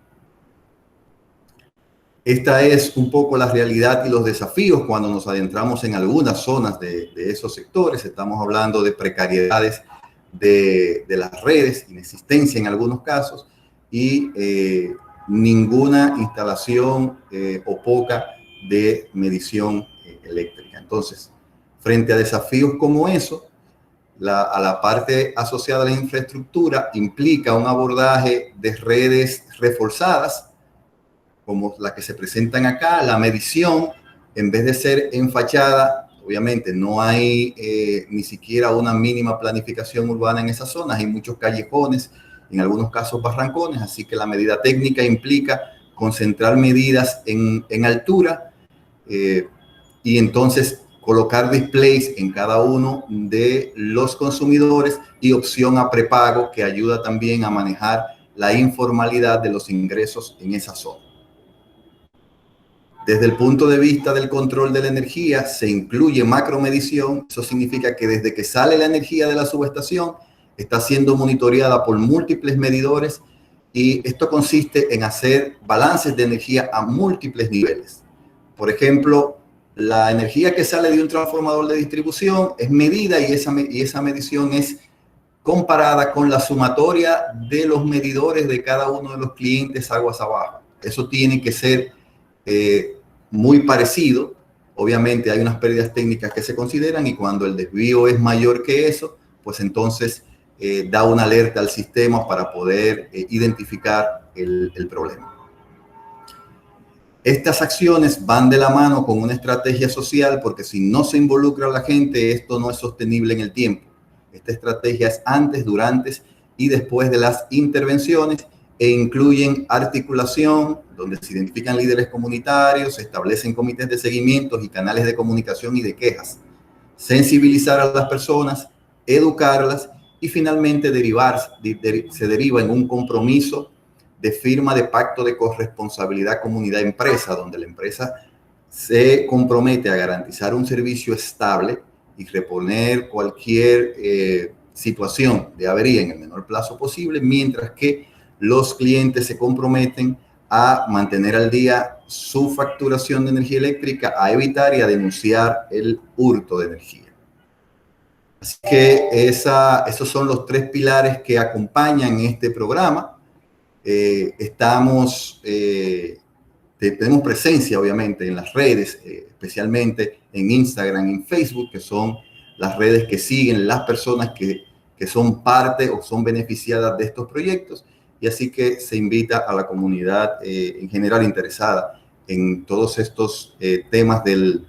Esta es un poco la realidad y los desafíos cuando nos adentramos en algunas zonas de esos sectores. Estamos hablando de precariedades de las redes, inexistencia en algunos casos, y ninguna instalación o poca de medición eléctrica. Entonces, frente a desafíos como eso, a la parte asociada a la infraestructura implica un abordaje de redes reforzadas, como la que se presentan acá. La medición, en vez de ser en fachada, obviamente no hay ni siquiera una mínima planificación urbana en esas zonas. Hay muchos callejones, en algunos casos barrancones, así que la medida técnica implica concentrar medidas en altura y entonces colocar displays en cada uno de los consumidores y opción a prepago, que ayuda también a manejar la informalidad de los ingresos en esa zona. Desde el punto de vista del control de la energía, se incluye macromedición. Eso significa que desde que sale la energía de la subestación, está siendo monitoreada por múltiples medidores, y esto consiste en hacer balances de energía a múltiples niveles. Por ejemplo, la energía que sale de un transformador de distribución es medida, y esa medición es comparada con la sumatoria de los medidores de cada uno de los clientes aguas abajo. Eso tiene que ser muy parecido. Obviamente hay unas pérdidas técnicas que se consideran, y cuando el desvío es mayor que eso, pues entonces da una alerta al sistema para poder identificar el problema. Estas acciones van de la mano con una estrategia social, porque si no se involucra a la gente, esto no es sostenible en el tiempo. Esta estrategia es antes, durante y después de las intervenciones, e incluyen articulación, donde se identifican líderes comunitarios, se establecen comités de seguimiento y canales de comunicación y de quejas, sensibilizar a las personas, educarlas, y finalmente se deriva en un compromiso de firma de pacto de corresponsabilidad comunidad-empresa, donde la empresa se compromete a garantizar un servicio estable y reponer cualquier situación de avería en el menor plazo posible, mientras que los clientes se comprometen a mantener al día su facturación de energía eléctrica, a evitar y a denunciar el hurto de energía. Así que esos son los tres pilares que acompañan este programa. Tenemos presencia obviamente en las redes, especialmente en Instagram y en Facebook, que son las redes que siguen las personas que son parte o son beneficiadas de estos proyectos, y así que se invita a la comunidad en general interesada en todos estos temas del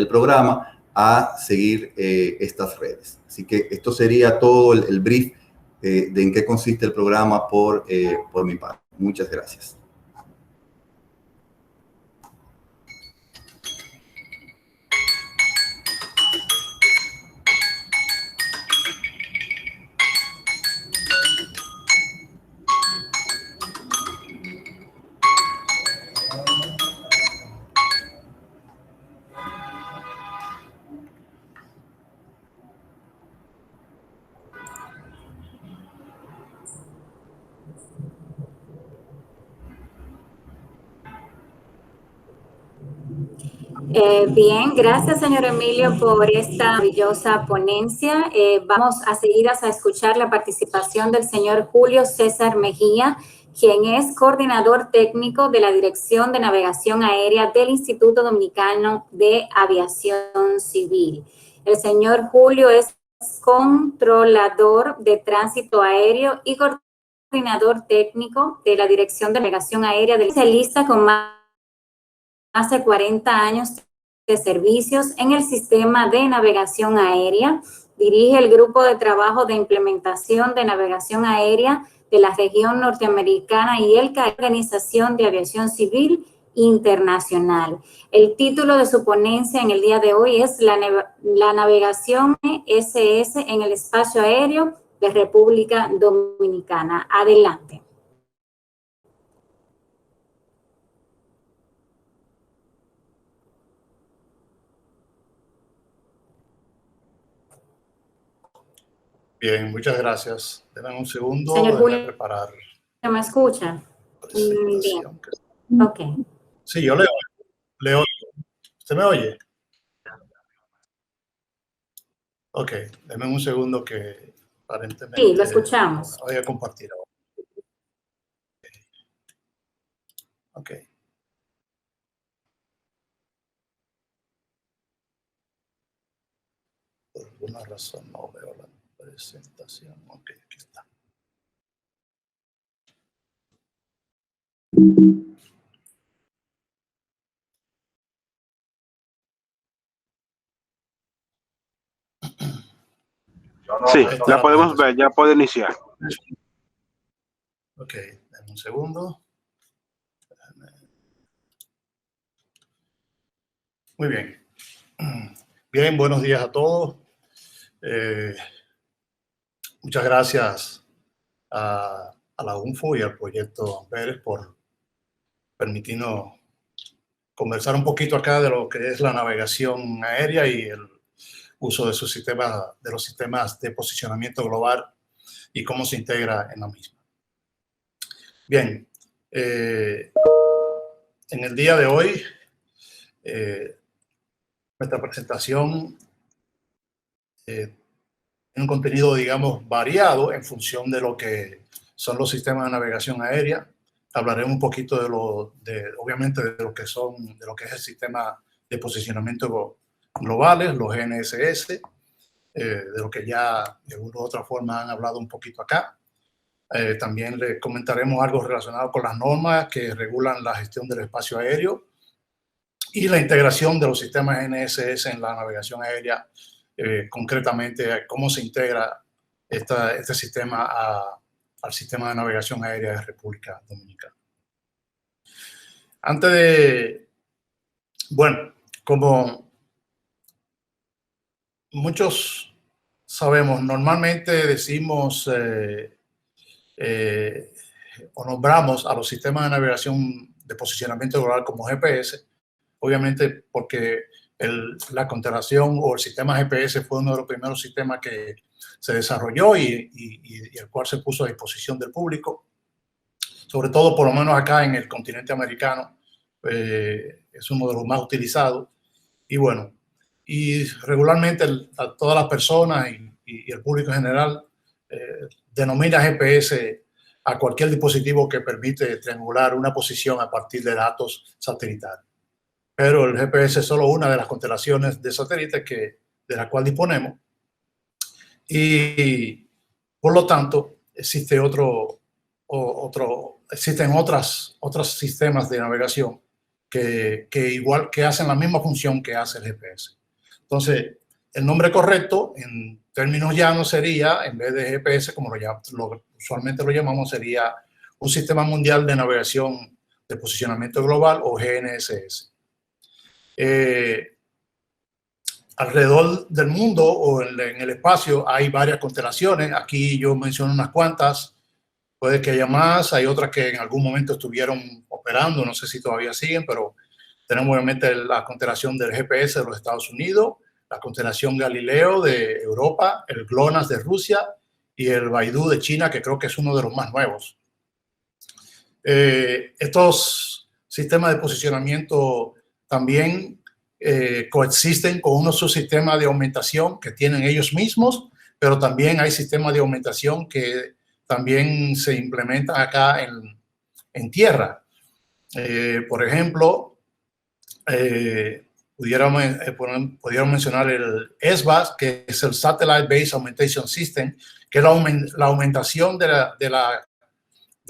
programa a seguir estas redes. Así que esto sería todo el brief de en qué consiste el programa por mi parte. Muchas gracias. Bien, gracias señor Emilio por esta maravillosa ponencia. Vamos a seguir a escuchar la participación del señor Julio César Mejía, quien es coordinador técnico de la Dirección de Navegación Aérea del Instituto Dominicano de Aviación Civil. El señor Julio es controlador de tránsito aéreo y coordinador técnico de la Dirección de Navegación Aérea del especialista con más de 40 años de servicios en el sistema de navegación aérea. Dirige el grupo de trabajo de implementación de navegación aérea de la región norteamericana y el Caribe, Organización de Aviación Civil Internacional. El título de su ponencia en el día de hoy es La navegación SS en el espacio aéreo de República Dominicana. Adelante. Bien, muchas gracias. Denme un segundo, Señor Julio, preparar. ¿me escucha? Bien. Ok. Sí, yo le oigo. ¿Usted me oye? Ok, denme un segundo que aparentemente... Sí, lo escuchamos. Voy a compartir ahora. Ok. Por alguna razón no veo la presentación. Ok, aquí está. Sí, ya podemos ver, ya puede iniciar. Ok, denme un segundo. Muy bien. Bien, buenos días a todos. Muchas gracias a la UNFO y al proyecto Amberes por permitirnos conversar un poquito acá de lo que es la navegación aérea y el uso de sus sistemas, de los sistemas de posicionamiento global y cómo se integra en la misma. Bien, en el día de hoy, nuestra presentación tiene un contenido, digamos, variado en función de lo que son los sistemas de navegación aérea. Hablaré un poquito obviamente, de lo que es el sistema de posicionamiento globales, los GNSS, de lo que ya de una u otra forma han hablado un poquito acá. También le comentaremos algo relacionado con las normas que regulan la gestión del espacio aéreo y la integración de los sistemas GNSS en la navegación aérea, concretamente cómo se integra este sistema al sistema de navegación aérea de República Dominicana. Bueno, como muchos sabemos, normalmente decimos o nombramos a los sistemas de navegación de posicionamiento global como GPS, obviamente porque la constelación o el sistema GPS fue uno de los primeros sistemas que se desarrolló y el cual se puso a disposición del público, sobre todo por lo menos acá en el continente americano, es uno de los más utilizados. Y bueno, y regularmente a todas las personas y el público en general denomina GPS a cualquier dispositivo que permite triangular una posición a partir de datos satelitales. Pero el GPS es solo una de las constelaciones de satélites de la cual disponemos. Y por lo tanto, existen otros sistemas de navegación que hacen la misma función que hace el GPS. Entonces, el nombre correcto, en términos llanos, sería, en vez de GPS, como usualmente lo llamamos, sería un Sistema Mundial de Navegación de Posicionamiento Global, o GNSS. Alrededor del mundo o en el espacio hay varias constelaciones. Aquí yo menciono unas cuantas, puede que haya más, hay otras que en algún momento estuvieron operando, no sé si todavía siguen, pero tenemos obviamente la constelación del GPS de los Estados Unidos, la constelación Galileo de Europa, el GLONASS de Rusia y el Beidou de China, que creo que es uno de los más nuevos. Estos sistemas de posicionamiento también coexisten con unos subsistemas de aumentación que tienen ellos mismos, pero también hay sistemas de aumentación que también se implementan acá en tierra. Por ejemplo, pudiéramos mencionar el SBAS, que es el Satellite Based Augmentation System, que es la aumentación de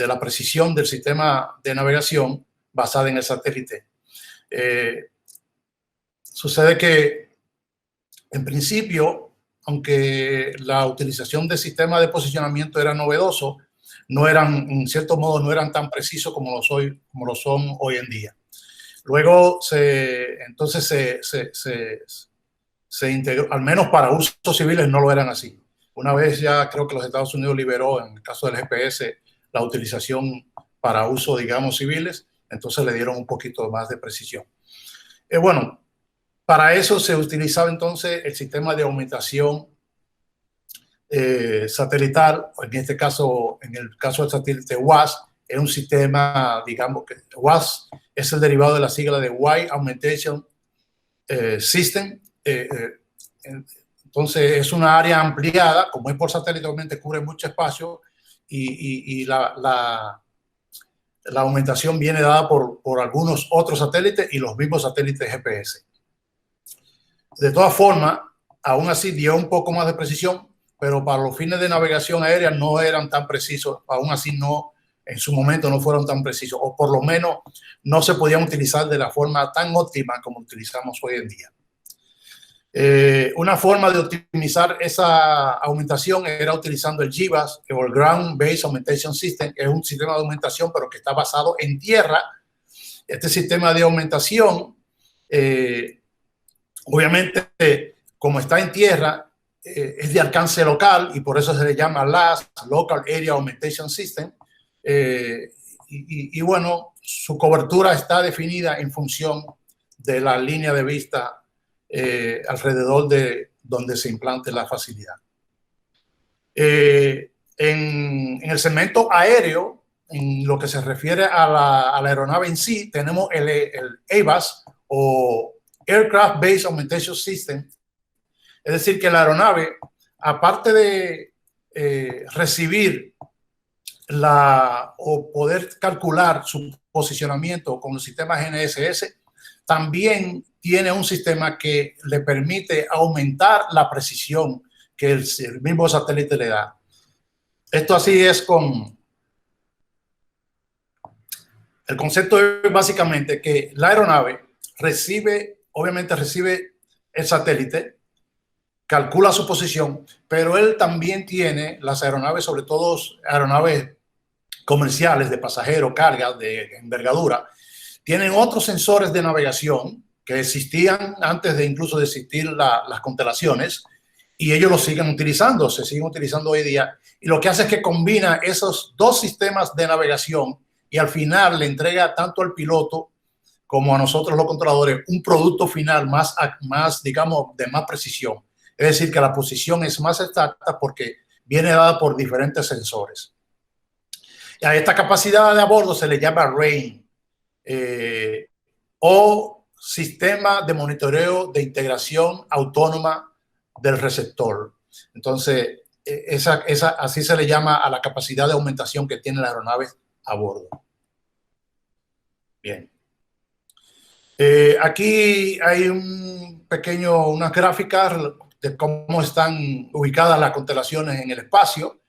la precisión del sistema de navegación basada en el satélite. Sucede que, en principio, aunque la utilización de sistemas de posicionamiento era novedoso, en cierto modo, no eran tan precisos como lo son hoy en día. Luego, entonces se integró, al menos para usos civiles no lo eran así. Una vez ya creo que los Estados Unidos liberó, en el caso del GPS, la utilización para uso, digamos, civiles, entonces le dieron un poquito más de precisión. Bueno, para eso se utilizaba entonces el sistema de aumentación satelital, en el caso del satélite WASP, es un sistema, digamos que WASS es el derivado de la sigla de Wide Augmentation System. Entonces es una área ampliada, como es por satélite, obviamente cubre mucho espacio y la aumentación viene dada por algunos otros satélites y los mismos satélites GPS. De todas formas, aún así dio un poco más de precisión, pero para los fines de navegación aérea no eran tan precisos, aún así no, en su momento no fueron tan precisos, o por lo menos no se podían utilizar de la forma tan óptima como utilizamos hoy en día. Una forma de optimizar esa aumentación era utilizando el GBAS, o el Ground Based Augmentation System, que es un sistema de aumentación, pero que está basado en tierra. Este sistema de aumentación, obviamente, como está en tierra, es de alcance local y por eso se le llama LAS, Local Area Augmentation System. Y bueno, su cobertura está definida en función de la línea de vista alrededor de donde se implante la facilidad. En el segmento aéreo, en lo que se refiere a la aeronave en sí, tenemos el ABAS o Aircraft Based Augmentation System. Es decir, que la aeronave, aparte de recibir o poder calcular su posicionamiento con los sistemas GNSS, también tiene un sistema que le permite aumentar la precisión que el mismo satélite le da. Esto así es con... El concepto es básicamente que la aeronave obviamente recibe el satélite, calcula su posición, pero él también tiene las aeronaves, sobre todo aeronaves comerciales de pasajeros, cargas de envergadura, tienen otros sensores de navegación que existían antes de incluso de existir las constelaciones y ellos los siguen utilizando, se siguen utilizando hoy día. Y lo que hace es que combina esos dos sistemas de navegación y al final le entrega tanto al piloto como a nosotros los controladores un producto final más digamos, de más precisión. Es decir, que la posición es más exacta porque viene dada por diferentes sensores. Y a esta capacidad de a bordo se le llama RAIN, o sistema de monitoreo de integración autónoma del receptor. Entonces, así se le llama a la capacidad de aumentación que tiene la aeronave a bordo. Bien. Aquí hay unas gráficas de cómo están ubicadas las constelaciones en el espacio.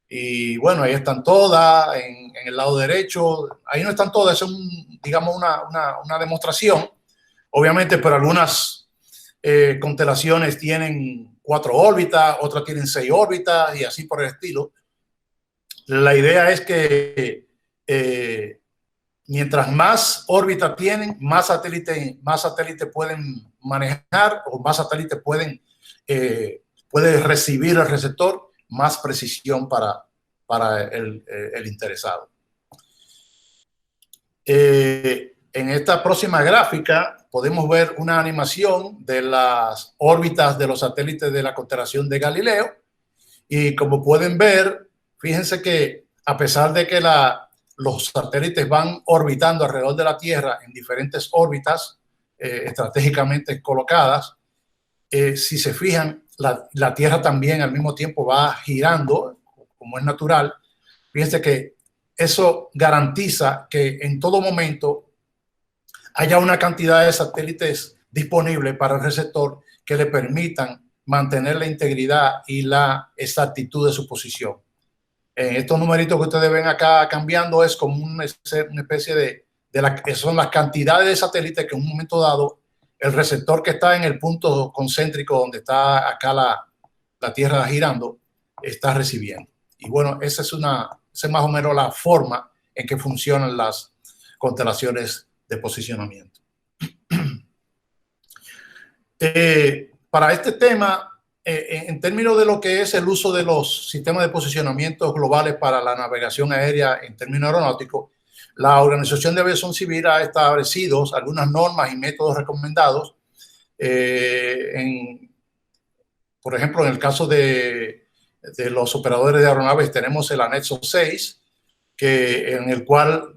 Y bueno, ahí están todas, en el lado derecho. Ahí no están todas, es digamos una demostración. Obviamente, pero algunas constelaciones tienen 4 órbitas, otras tienen 6 órbitas y así por el estilo. La idea es que mientras más órbitas tienen, más satélites pueden manejar o más satélites puede recibir el receptor, más precisión para el interesado. En esta próxima gráfica podemos ver una animación de las órbitas de los satélites de la constelación de Galileo y como pueden ver, fíjense que a pesar de que los satélites van orbitando alrededor de la Tierra en diferentes órbitas estratégicamente colocadas, si se fijan, la Tierra también al mismo tiempo va girando, como es natural. Fíjense que eso garantiza que en todo momento haya una cantidad de satélites disponibles para el receptor que le permitan mantener la integridad y la exactitud de su posición. Estos numeritos que ustedes ven acá cambiando es como una especie son las cantidades de satélites que en un momento dado el receptor que está en el punto concéntrico donde está acá la Tierra girando está recibiendo. Y bueno, esa es más o menos la forma en que funcionan las constelaciones de posicionamiento. Para este tema, en términos de lo que es el uso de los sistemas de posicionamiento globales para la navegación aérea en términos aeronáuticos, la Organización de Aviación Civil ha establecido algunas normas y métodos recomendados. Por ejemplo, en el caso de los operadores de aeronaves tenemos el anexo 6, en el cual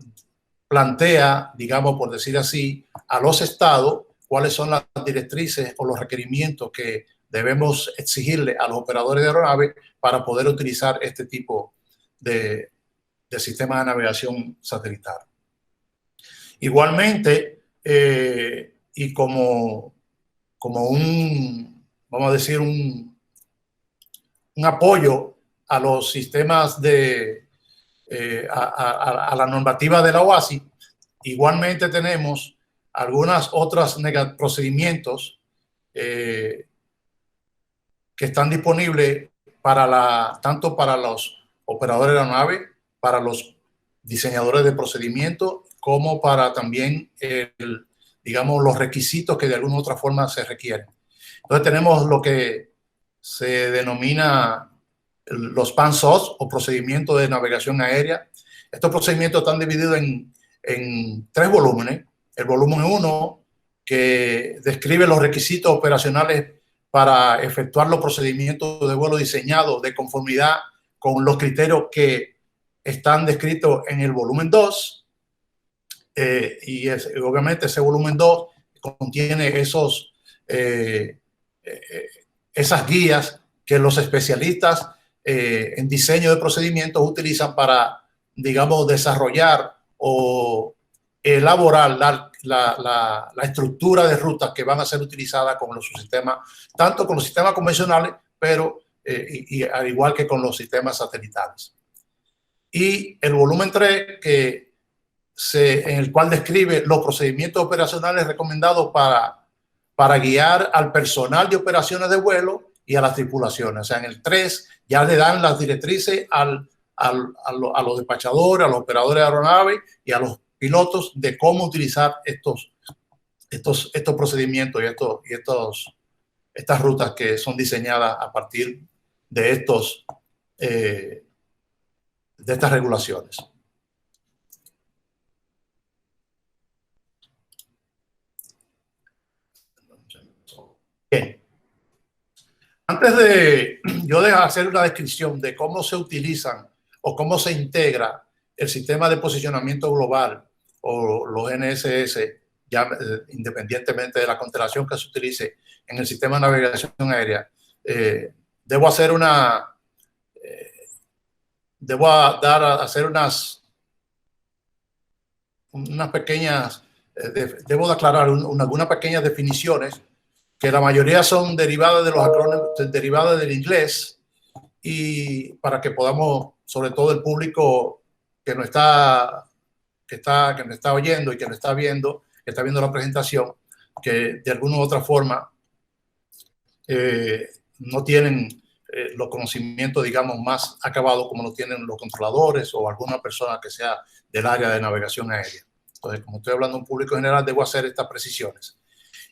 plantea, digamos, por decir así, a los estados cuáles son las directrices o los requerimientos que debemos exigirle a los operadores de aeronaves para poder utilizar este tipo de sistema de navegación satelital. Igualmente, y como un, vamos a decir, un apoyo a los sistemas a la normativa de la OASI, igualmente tenemos algunas otras procedimientos que están disponibles tanto para los operadores de aeronave, para los diseñadores de procedimientos, como para también, digamos, los requisitos que de alguna u otra forma se requieren. Entonces tenemos lo que se denomina los PAN-SOS o procedimientos de navegación aérea. Estos procedimientos están divididos en 3 volúmenes. El volumen 1, que describe los requisitos operacionales para efectuar los procedimientos de vuelo diseñados de conformidad con los criterios que están descritos en el volumen 2. Obviamente ese volumen 2 contiene esas guías que los especialistas en diseño de procedimientos utilizan para, digamos, desarrollar o elaborar la estructura de rutas que van a ser utilizadas con los sistemas, tanto con los sistemas convencionales, pero y al igual que con los sistemas satelitales. Y el volumen 3, en el cual describe los procedimientos operacionales recomendados para guiar al personal de operaciones de vuelo y a las tripulaciones. O sea, en el 3 ya le dan las directrices a los despachadores, a los operadores de aeronaves y a los pilotos de cómo utilizar estos procedimientos y estas rutas que son diseñadas a partir de estas regulaciones. Bien. Antes de yo hacer una descripción de cómo se utilizan o cómo se integra el sistema de posicionamiento global o los GNSS, ya independientemente de la constelación que se utilice en el sistema de navegación aérea, debo hacer unas pequeñas, debo de aclarar algunas pequeñas definiciones que la mayoría son derivadas de los acrónimos, derivadas del inglés, y para que podamos, sobre todo el público que nos está oyendo y que nos está viendo, que está viendo la presentación, que de alguna u otra forma no tienen los conocimientos, digamos, más acabados como lo tienen los controladores o alguna persona que sea del área de navegación aérea. Entonces, como estoy hablando de un público general, debo hacer estas precisiones.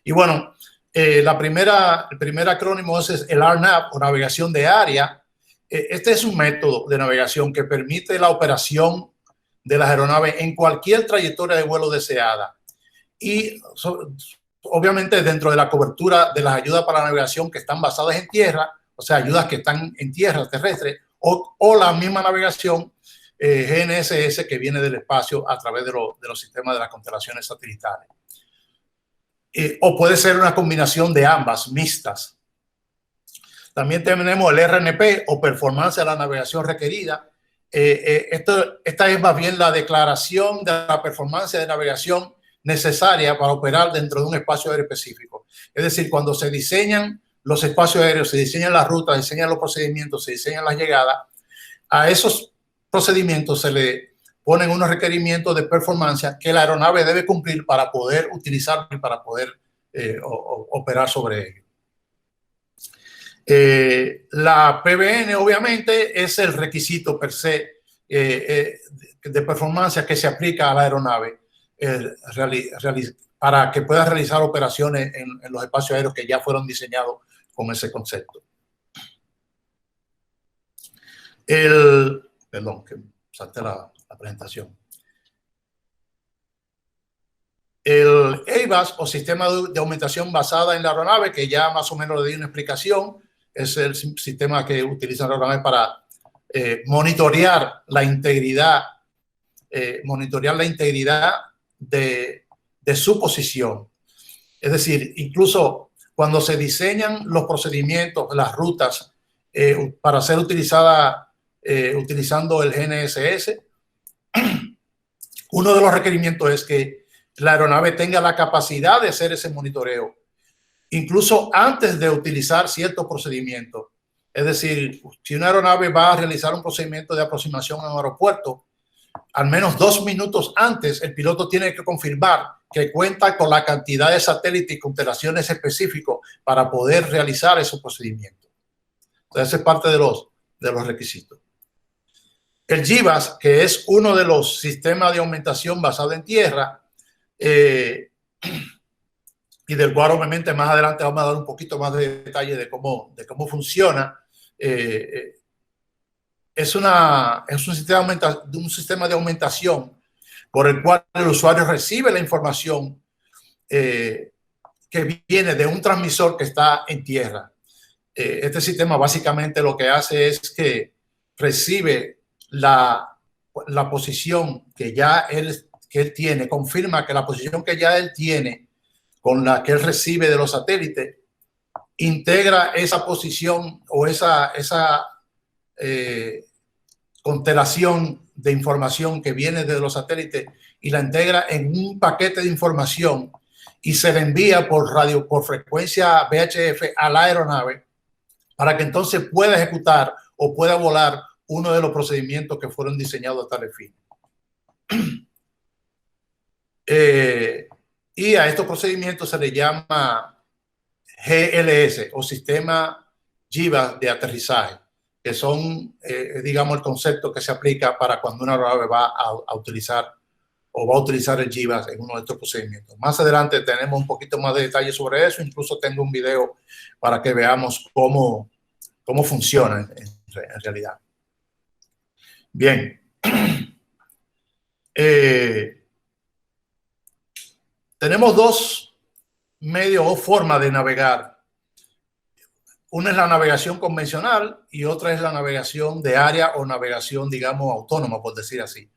Y bueno, el primer acrónimo es el RNAV, o navegación de área. Este es un método de navegación que permite la operación de las aeronaves en cualquier trayectoria de vuelo deseada. Y obviamente dentro de la cobertura de las ayudas para la navegación que están basadas en tierra, o sea, ayudas que están en tierra terrestre, o la misma navegación GNSS que viene del espacio a través de los sistemas de las constelaciones satelitales. O puede ser una combinación de ambas, mixtas. También tenemos el RNP o performance de la navegación requerida. Esta es más bien la declaración de la performance de navegación necesaria para operar dentro de un espacio aéreo específico. Es decir, cuando se diseñan los espacios aéreos, se diseñan las rutas, se diseñan los procedimientos, se diseñan las llegadas, a esos procedimientos se le ponen unos requerimientos de performance que la aeronave debe cumplir para poder utilizarlo y para poder operar sobre ello. La PBN, obviamente, es el requisito per se de performance que se aplica a la aeronave para que pueda realizar operaciones en los espacios aéreos que ya fueron diseñados con ese concepto. Perdón, que salté la presentación. El EIBAS, o sistema de aumentación basada en la aeronave, que ya más o menos le di una explicación, es el sistema que utiliza la aeronave para monitorear la integridad monitorear la integridad de su posición. Es decir, incluso cuando se diseñan los procedimientos, las rutas para ser utilizada utilizando el GNSS, uno de los requerimientos es que la aeronave tenga la capacidad de hacer ese monitoreo, incluso antes de utilizar ciertos procedimientos. Es decir, si una aeronave va a realizar un procedimiento de aproximación a un aeropuerto, al menos 2 minutos antes, el piloto tiene que confirmar que cuenta con la cantidad de satélites y constelaciones específicos para poder realizar esos procedimientos. Entonces, esa es parte de los requisitos. El GBAS, que es uno de los sistemas de aumentación basado en tierra, y del cual obviamente más adelante vamos a dar un poquito más de detalle de cómo funciona. Es un sistema de aumentación por el cual el usuario recibe la información que viene de un transmisor que está en tierra. Este sistema básicamente lo que hace es que recibe la posición que ya él tiene, confirma que la posición que ya él tiene con la que él recibe de los satélites, integra esa posición o esa constelación de información que viene de los satélites y la integra en un paquete de información y se le envía por frecuencia VHF a la aeronave para que entonces pueda ejecutar o pueda volar uno de los procedimientos que fueron diseñados a tal fin. Y a estos procedimientos se le llama GLS o Sistema GBAS de aterrizaje, que son, digamos, el concepto que se aplica para cuando una aeronave va a utilizar el GBAS en uno de estos procedimientos. Más adelante tenemos un poquito más de detalle sobre eso, incluso tengo un video para que veamos cómo funciona en realidad. Bien. Tenemos 2 medios o formas de navegar. Una es la navegación convencional y otra es la navegación de área o navegación, digamos, autónoma, por decir así.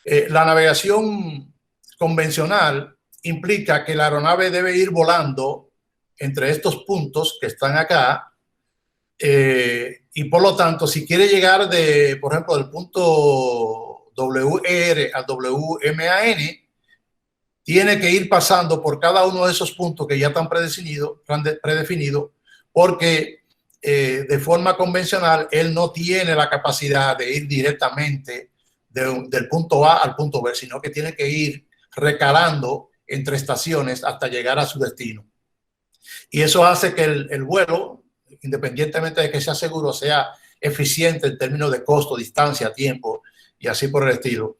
La navegación convencional implica que la aeronave debe ir volando entre estos puntos que están acá, y por lo tanto, si quiere llegar por ejemplo, del punto WR a WMAN, tiene que ir pasando por cada uno de esos puntos que ya están predefinidos, porque de forma convencional él no tiene la capacidad de ir directamente del punto A al punto B, sino que tiene que ir recalando entre estaciones hasta llegar a su destino. Y eso hace que el vuelo, independientemente de que sea seguro, sea eficiente en términos de costo, distancia, tiempo y así por el estilo.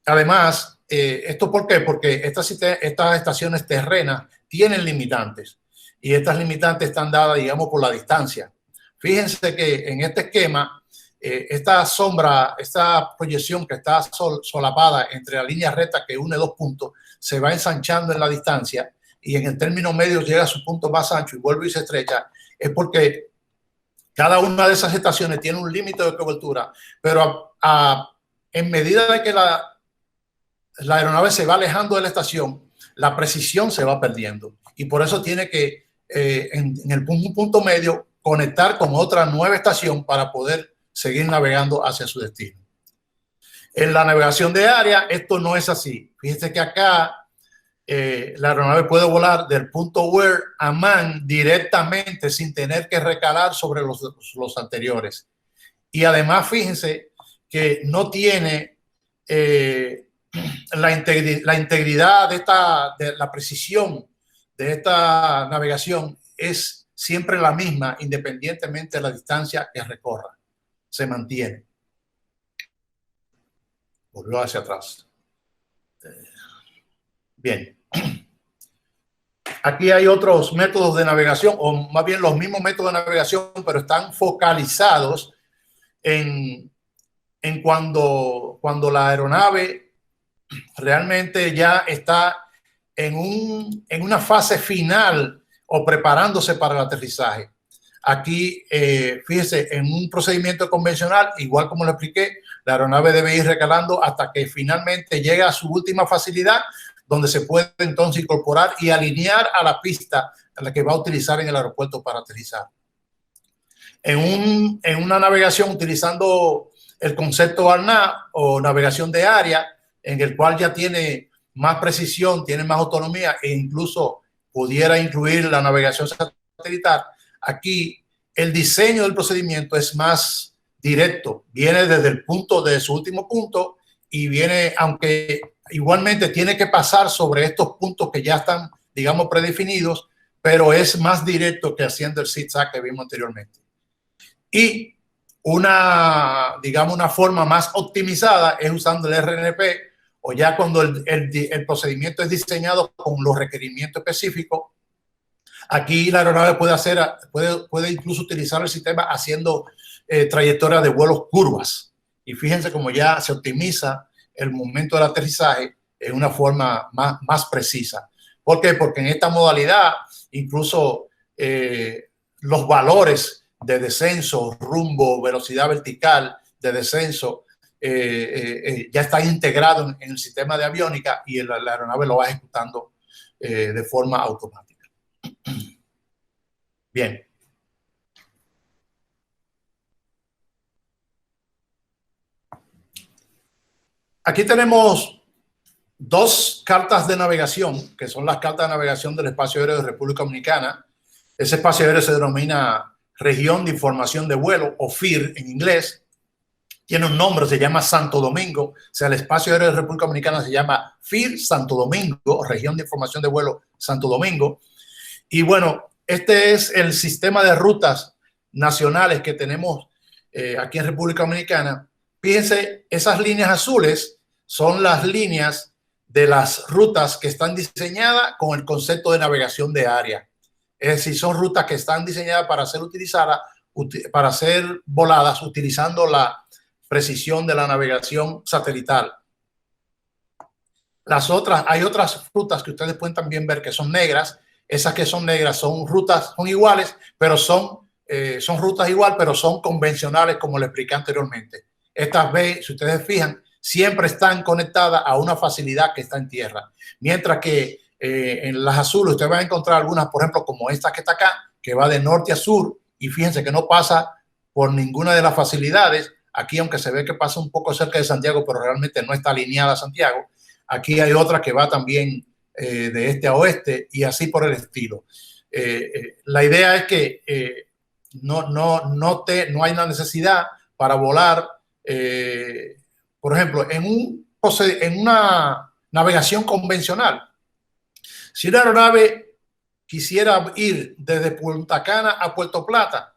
Además, ¿esto por qué? Porque estas estaciones terrenas tienen limitantes y estas limitantes están dadas, digamos, por la distancia. Fíjense que en este esquema, esta sombra, esta proyección que está solapada entre la línea recta que une 2 puntos, se va ensanchando en la distancia y en el término medio llega a su punto más ancho y vuelve y se estrecha. Es porque cada una de esas estaciones tiene un límite de cobertura, pero en medida de que la aeronave se va alejando de la estación, la precisión se va perdiendo y por eso tiene que en el punto medio conectar con otra nueva estación para poder seguir navegando hacia su destino. En la navegación de área esto no es así. Fíjense que acá la aeronave puede volar del punto where a man directamente sin tener que recalar sobre los anteriores. Y además fíjense que no tiene la integridad de la precisión de esta navegación es siempre la misma independientemente de la distancia que recorra. Se mantiene. Volvió hacia atrás. Bien. Aquí hay otros métodos de navegación, o más bien los mismos métodos de navegación, pero están focalizados en cuando la aeronave realmente ya está en una fase final o preparándose para el aterrizaje. Aquí, fíjese, en un procedimiento convencional, igual como lo expliqué, la aeronave debe ir recalando hasta que finalmente llega a su última facilidad, donde se puede entonces incorporar y alinear a la pista a la que va a utilizar en el aeropuerto para aterrizar. En una navegación utilizando el concepto ARNAV o navegación de área, en el cual ya tiene más precisión, tiene más autonomía e incluso pudiera incluir la navegación satelital, aquí el diseño del procedimiento es más directo, viene desde el punto de su último punto y viene, aunque igualmente tiene que pasar sobre estos puntos que ya están, digamos, predefinidos, pero es más directo que haciendo el zigzag que vimos anteriormente. Y digamos, una forma más optimizada es usando el RNP, o ya cuando el procedimiento es diseñado con los requerimientos específicos. Aquí la aeronave puede incluso utilizar el sistema haciendo trayectorias de vuelos curvas. Y fíjense cómo ya se optimiza el momento del aterrizaje en una forma más precisa. ¿Por qué? Porque en esta modalidad incluso los valores de descenso, rumbo, velocidad vertical de descenso ya están integrados en el sistema de aviónica y la aeronave lo va ejecutando de forma automática. Bien. Aquí tenemos dos cartas de navegación, que son las cartas de navegación del espacio aéreo de República Dominicana. Ese espacio aéreo se denomina Región de Información de Vuelo, o FIR en inglés. Tiene un nombre, se llama Santo Domingo. O sea, el espacio aéreo de República Dominicana se llama FIR Santo Domingo, Región de Información de Vuelo Santo Domingo. Y bueno, este es el sistema de rutas nacionales que tenemos aquí en República Dominicana. Fíjense, esas líneas azules son las líneas de las rutas que están diseñadas con el concepto de navegación de área. Es decir, son rutas que están diseñadas para ser utilizadas, para ser voladas utilizando la precisión de la navegación satelital. Hay otras rutas que ustedes pueden también ver que son negras. Esas que son negras son rutas, son iguales, pero son rutas igual, pero son convencionales, como le expliqué anteriormente. Estas B, si ustedes fijan, siempre están conectadas a una facilidad que está en tierra. Mientras que en las azules ustedes van a encontrar algunas, por ejemplo, como esta que está acá, que va de norte a sur, y fíjense que no pasa por ninguna de las facilidades. Aquí, aunque se ve que pasa un poco cerca de Santiago, pero realmente no está alineada a Santiago. Aquí hay otra que va también de este a oeste y así por el estilo. La idea es que no hay una necesidad para volar, por ejemplo, en una navegación convencional. Si una aeronave quisiera ir desde Punta Cana a Puerto Plata,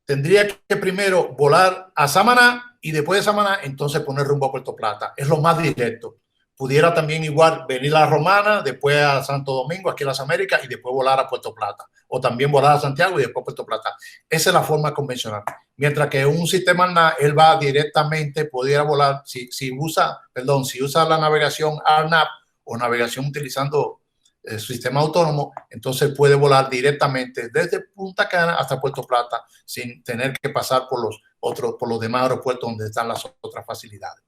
tendría que primero volar a Samaná y después de Samaná entonces poner rumbo a Puerto Plata. Es lo más directo. Pudiera también igual venir a la Romana, después a Santo Domingo, aquí en las Américas, y después volar a Puerto Plata. O también volar a Santiago y después a Puerto Plata. Esa es la forma convencional. Mientras que un sistema ARNAV, él va directamente, pudiera volar, si usa la navegación ARNAV o navegación utilizando el sistema autónomo, entonces puede volar directamente desde Punta Cana hasta Puerto Plata sin tener que pasar por los demás aeropuertos donde están las otras facilidades.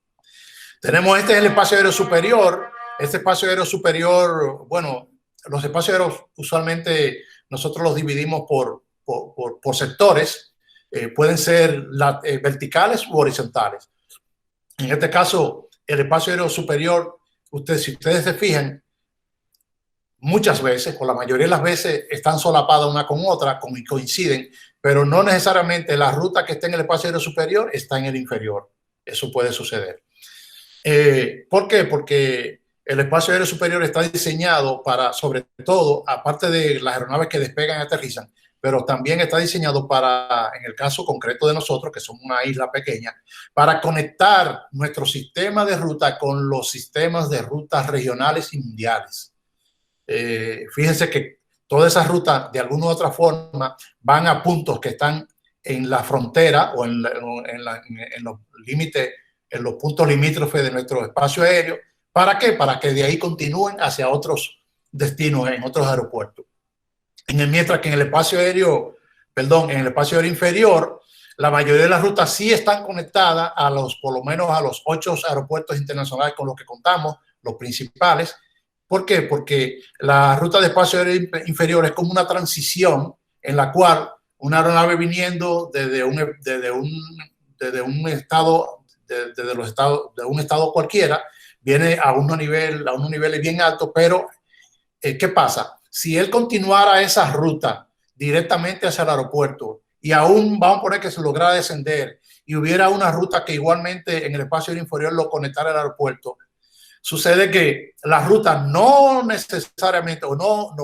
Tenemos este es el espacio aéreo superior. Este espacio aéreo superior, bueno, los espacios aéreos usualmente nosotros los dividimos por sectores. Pueden ser verticales u horizontales. En este caso, el espacio aéreo superior, si ustedes se fijan, muchas veces, o la mayoría de las veces, están solapadas una con otra, coinciden, pero no necesariamente la ruta que está en el espacio aéreo superior está en el inferior. Eso puede suceder. ¿Por qué? Porque el espacio aéreo superior está diseñado para, sobre todo, aparte de las aeronaves que despegan y aterrizan, pero también está diseñado para, en el caso concreto de nosotros, que somos una isla pequeña, para conectar nuestro sistema de ruta con los sistemas de rutas regionales y mundiales. Fíjense que todas esas rutas, de alguna u otra forma, van a puntos que están en la frontera o en los límites, en los puntos limítrofes de nuestro espacio aéreo. ¿Para qué? Para que de ahí continúen hacia otros destinos, en otros aeropuertos. Mientras que en el espacio aéreo inferior, La mayoría de las rutas sí están conectadas a por lo menos a los 8 aeropuertos internacionales con los que contamos, los principales. ¿Por qué? Porque la ruta de espacio aéreo inferior es como una transición en la cual una aeronave viniendo desde un estado cualquiera viene a unos niveles bien altos, pero ¿qué pasa? Si él continuara esa ruta directamente hacia el aeropuerto y aún vamos a poner que se lograra descender y hubiera una ruta que igualmente en el espacio aéreo inferior lo conectara al aeropuerto, sucede que la ruta no necesariamente, o no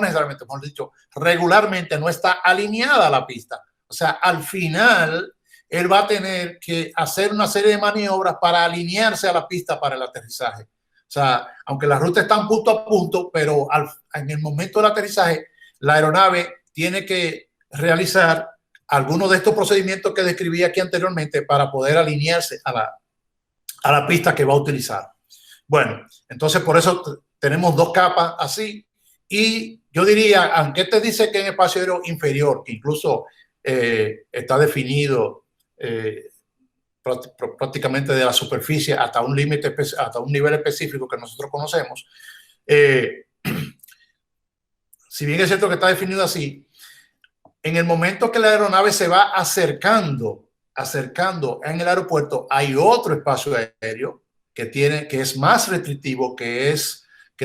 necesariamente, mejor dicho, regularmente no está alineada a la pista. O sea, al final, él va a tener que hacer una serie de maniobras para alinearse a la pista para el aterrizaje. O sea, aunque la ruta está punto a punto, pero en el momento del aterrizaje, la aeronave tiene que realizar algunos de estos procedimientos que describí aquí anteriormente para poder alinearse a la pista que va a utilizar. Bueno, entonces por eso tenemos dos capas así. Y yo diría, aunque te dice que en espacio aéreo inferior, que incluso está definido prácticamente de la superficie hasta un límite, hasta un nivel específico que nosotros conocemos, si bien es cierto que está definido así, en el momento que la aeronave se va acercando en el aeropuerto, hay otro espacio aéreo que es más restrictivo, que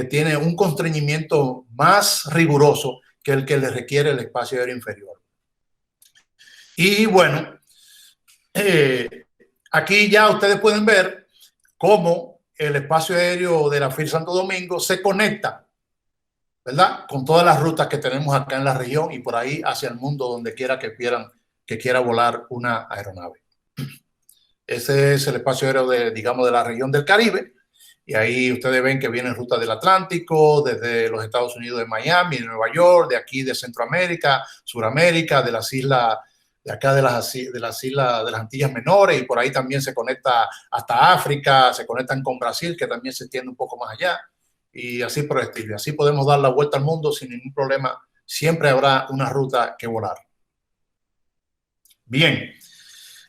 tiene un constreñimiento más riguroso que el que le requiere el espacio aéreo inferior. Y bueno, aquí ya ustedes pueden ver cómo el espacio aéreo de la FIR Santo Domingo se conecta, ¿verdad?, con todas las rutas que tenemos acá en la región y por ahí hacia el mundo, donde quiera que quiera volar una aeronave. Ese es el espacio aéreo digamos, de la región del Caribe. Y ahí ustedes ven que vienen rutas del Atlántico, desde los Estados Unidos, de Miami, de Nueva York, de aquí de Centroamérica, Suramérica, de las islas, de acá de las islas de las Antillas Menores, y por ahí también se conecta hasta África, se conectan con Brasil, que también se extiende un poco más allá, y así por el estilo. Así podemos dar la vuelta al mundo sin ningún problema. Siempre habrá una ruta que volar. Bien.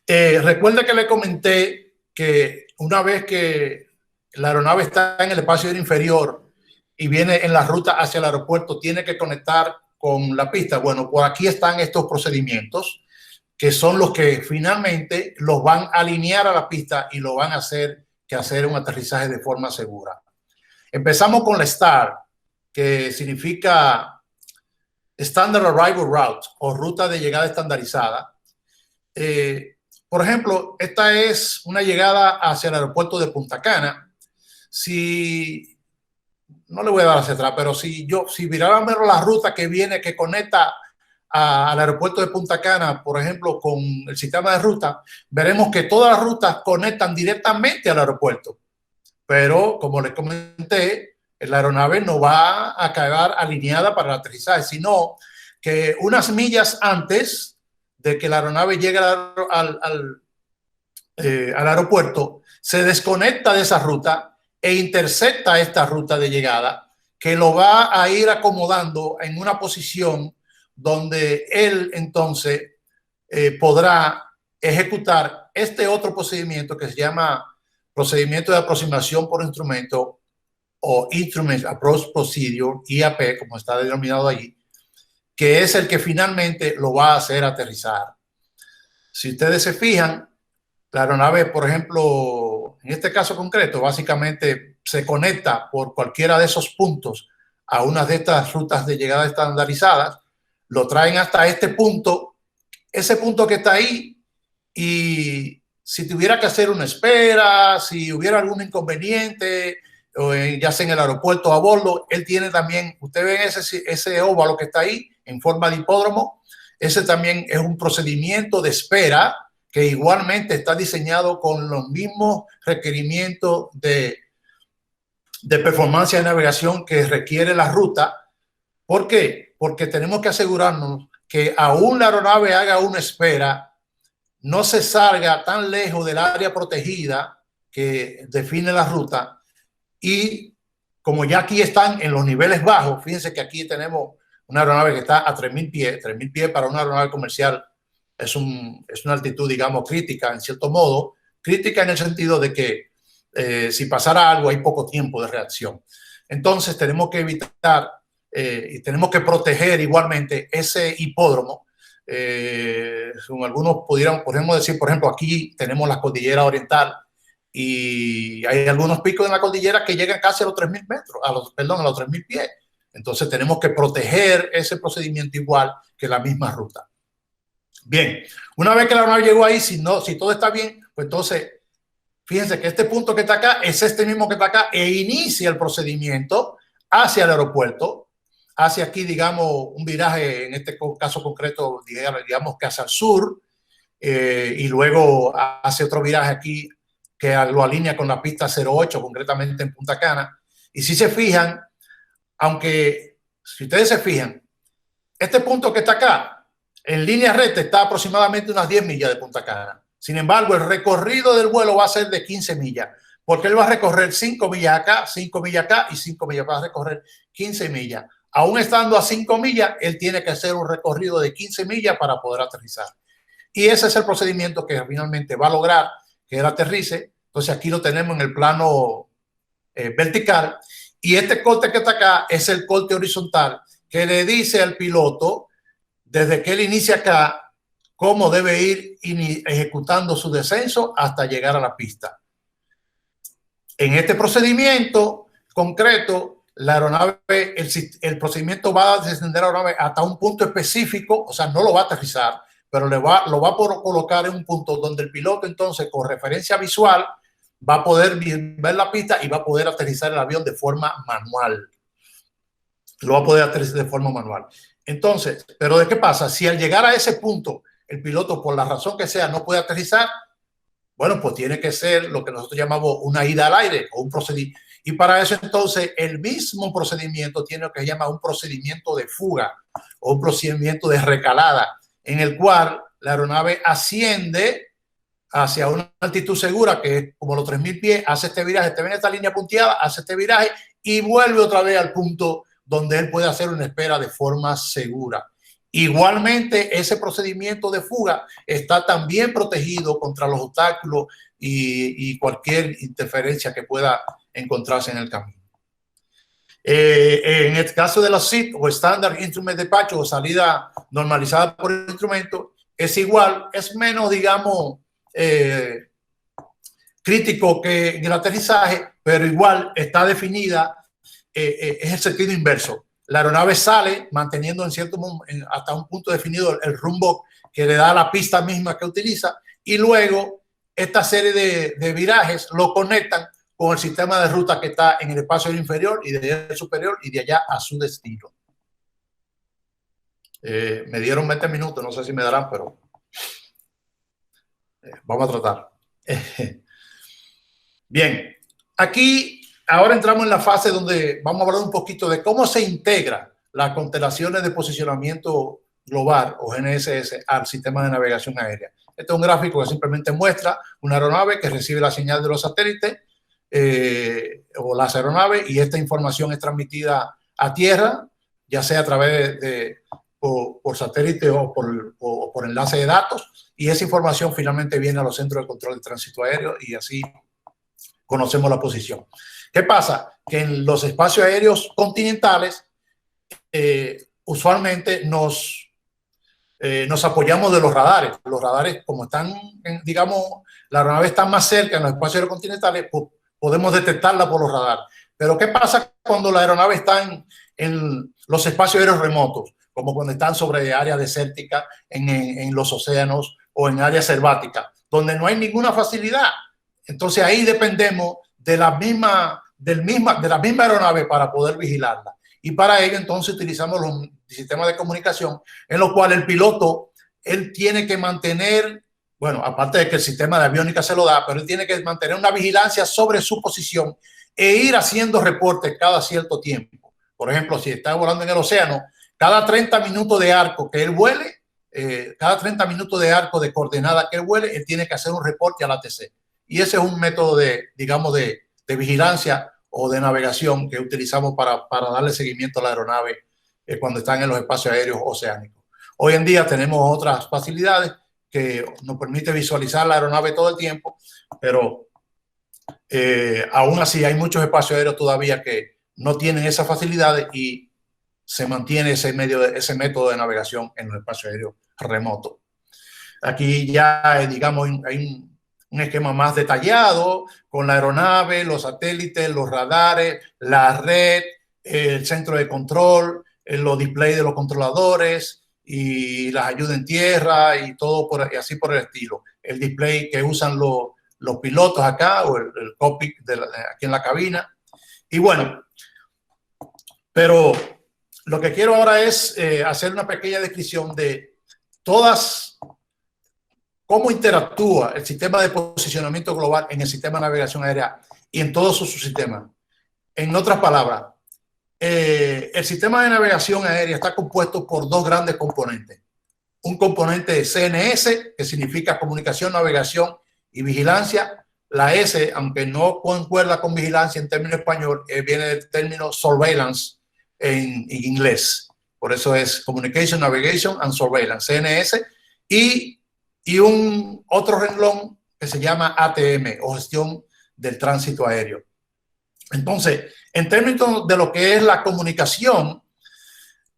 Recuerda que le comenté que una vez que la aeronave está en el espacio aéreo inferior y viene en la ruta hacia el aeropuerto, tiene que conectar con la pista. Bueno, por aquí están estos procedimientos que son los que finalmente los van a alinear a la pista y lo van a hacer un aterrizaje de forma segura. Empezamos con la STAR, que significa Standard Arrival Route o ruta de llegada estandarizada. Por ejemplo, esta es una llegada hacia el aeropuerto de Punta Cana. No le voy a dar hacia atrás, pero si miráramos la ruta que conecta al aeropuerto de Punta Cana, por ejemplo, con el sistema de ruta, veremos que todas las rutas conectan directamente al aeropuerto. Pero, como les comenté, la aeronave no va a quedar alineada para el aterrizaje, sino que unas millas antes de que la aeronave llegue al aeropuerto, se desconecta de esa ruta e intercepta esta ruta de llegada, que lo va a ir acomodando en una posición donde él entonces podrá ejecutar este otro procedimiento que se llama procedimiento de aproximación por instrumento o Instrument Approach Procedure, IAP, como está denominado allí, que es el que finalmente lo va a hacer aterrizar. Si ustedes se fijan, la aeronave, por ejemplo, en este caso concreto, básicamente se conecta por cualquiera de esos puntos a una de estas rutas de llegada estandarizadas, lo traen hasta este punto, ese punto que está ahí, y si tuviera que hacer una espera, si hubiera algún inconveniente, ya sea en el aeropuerto o a bordo, él tiene también, ustedes ven ese óvalo que está ahí en forma de hipódromo, ese también es un procedimiento de espera que igualmente está diseñado con los mismos requerimientos de performance de navegación que requiere la ruta. ¿Por qué? Porque tenemos que asegurarnos que aún la aeronave haga una espera, no se salga tan lejos del área protegida que define la ruta. Y como ya aquí están en los niveles bajos, fíjense que aquí tenemos una aeronave que está a 3.000 pies para una aeronave comercial es una altitud, digamos, crítica en cierto modo, crítica en el sentido de que si pasara algo hay poco tiempo de reacción. Entonces tenemos que evitar y tenemos que proteger igualmente ese hipódromo. Como algunos podríamos decir, por ejemplo, aquí tenemos la cordillera oriental y hay algunos picos en la cordillera que llegan casi a los 3.000 metros, a los 3.000 pies. Entonces tenemos que proteger ese procedimiento igual que la misma ruta. Bien, una vez que la aeronave llegó ahí, si todo está bien, pues entonces fíjense que este punto que está acá es este mismo que está acá e inicia el procedimiento hacia el aeropuerto, hacia aquí, digamos, un viraje, en este caso concreto, digamos que hacia el sur, y luego hace otro viraje aquí que lo alinea con la pista 08, concretamente en Punta Cana. Y si se fijan, aunque si ustedes se fijan, este punto que está acá, en línea recta, está aproximadamente unas 10 millas de Punta Cana. Sin embargo, el recorrido del vuelo va a ser de 15 millas, porque él va a recorrer 5 millas acá, 5 millas acá y 5 millas. Va a recorrer 15 millas. Aún estando a 5 millas, él tiene que hacer un recorrido de 15 millas para poder aterrizar. Y ese es el procedimiento que finalmente va a lograr que él aterrice. Entonces aquí lo tenemos en el plano vertical. Y este corte que está acá es el corte horizontal que le dice al piloto, desde que él inicia acá, cómo debe ir ejecutando su descenso hasta llegar a la pista. En este procedimiento concreto, la aeronave, el procedimiento va a descender a la aeronave hasta un punto específico, o sea, no lo va a aterrizar, pero lo va a colocar en un punto donde el piloto entonces, con referencia visual, va a poder ver la pista y va a poder aterrizar el avión de forma manual. Lo va a poder aterrizar de forma manual. Entonces, ¿pero de qué pasa? Si al llegar a ese punto el piloto, por la razón que sea, no puede aterrizar, bueno, pues tiene que ser lo que nosotros llamamos una ida al aire o un procedimiento. Y para eso entonces el mismo procedimiento tiene lo que se llama un procedimiento de fuga o un procedimiento de recalada, en el cual la aeronave asciende hacia una altitud segura, que es como los 3.000 pies, hace este viraje, te ven esta línea punteada, hace este viraje y vuelve otra vez al punto donde él puede hacer una espera de forma segura. Igualmente, ese procedimiento de fuga está también protegido contra los obstáculos y cualquier interferencia que pueda encontrarse en el camino. En el caso de la SID o Standard Instrument Dispatch o salida normalizada por el instrumento, es igual, es menos, digamos, crítico que en el aterrizaje, pero igual está definida, es el sentido inverso. La aeronave sale manteniendo hasta un punto definido el rumbo que le da la pista misma que utiliza, y luego esta serie de virajes lo conectan con el sistema de ruta que está en el espacio inferior y de allá superior y de allá a su destino. Me dieron 20 minutos, no sé si me darán, pero vamos a tratar. Bien, aquí ahora entramos en la fase donde vamos a hablar un poquito de cómo se integra las constelaciones de posicionamiento global o GNSS al sistema de navegación aérea. Este es un gráfico que simplemente muestra una aeronave que recibe la señal de los satélites o las aeronaves, y esta información es transmitida a tierra, ya sea a través por satélite o por enlace de datos, y esa información finalmente viene a los centros de control de tránsito aéreo y así conocemos la posición. ¿Qué pasa? Que en los espacios aéreos continentales usualmente nos apoyamos de los radares. Los radares, como están, digamos, la aeronave está más cerca en los espacios aéreos continentales, pues podemos detectarla por los radares. Pero ¿qué pasa cuando la aeronave está en los espacios aéreos remotos? Como cuando están sobre áreas desérticas, en los océanos o en áreas selváticas, donde no hay ninguna facilidad. Entonces ahí dependemos de la misma aeronave para poder vigilarla. Y para ello entonces utilizamos los sistemas de comunicación en los cuales el piloto, él tiene que mantener, bueno, aparte de que el sistema de aviónica se lo da, pero él tiene que mantener una vigilancia sobre su posición e ir haciendo reportes cada cierto tiempo. Por ejemplo, si está volando en el océano, cada 30 minutos de arco que él vuele, cada 30 minutos de arco de coordenada que él vuele, él tiene que hacer un reporte al ATC. Y ese es un método digamos, de vigilancia o de navegación que utilizamos para darle seguimiento a la aeronave cuando están en los espacios aéreos oceánicos. Hoy en día tenemos otras facilidades que nos permite visualizar la aeronave todo el tiempo, pero aún así hay muchos espacios aéreos todavía que no tienen esas facilidades y se mantiene ese método de navegación en los espacios aéreos remotos. Aquí ya, digamos, hay un esquema más detallado con la aeronave, los satélites, los radares, la red, el centro de control, los displays de los controladores y las ayudas en tierra y todo y así por el estilo. El display que usan los pilotos acá o el cockpit aquí en la cabina. Y bueno, pero lo que quiero ahora es hacer una pequeña descripción de cómo interactúa el sistema de posicionamiento global en el sistema de navegación aérea y en todos sus subsistemas. En otras palabras, el sistema de navegación aérea está compuesto por dos grandes componentes. Un componente CNS, que significa comunicación, navegación y vigilancia. La S, aunque no concuerda con vigilancia en términos español, viene del término surveillance en inglés. Por eso es Communication, Navigation and Surveillance, CNS. Y un otro renglón que se llama ATM, o gestión del tránsito aéreo. Entonces, en términos de lo que es la comunicación,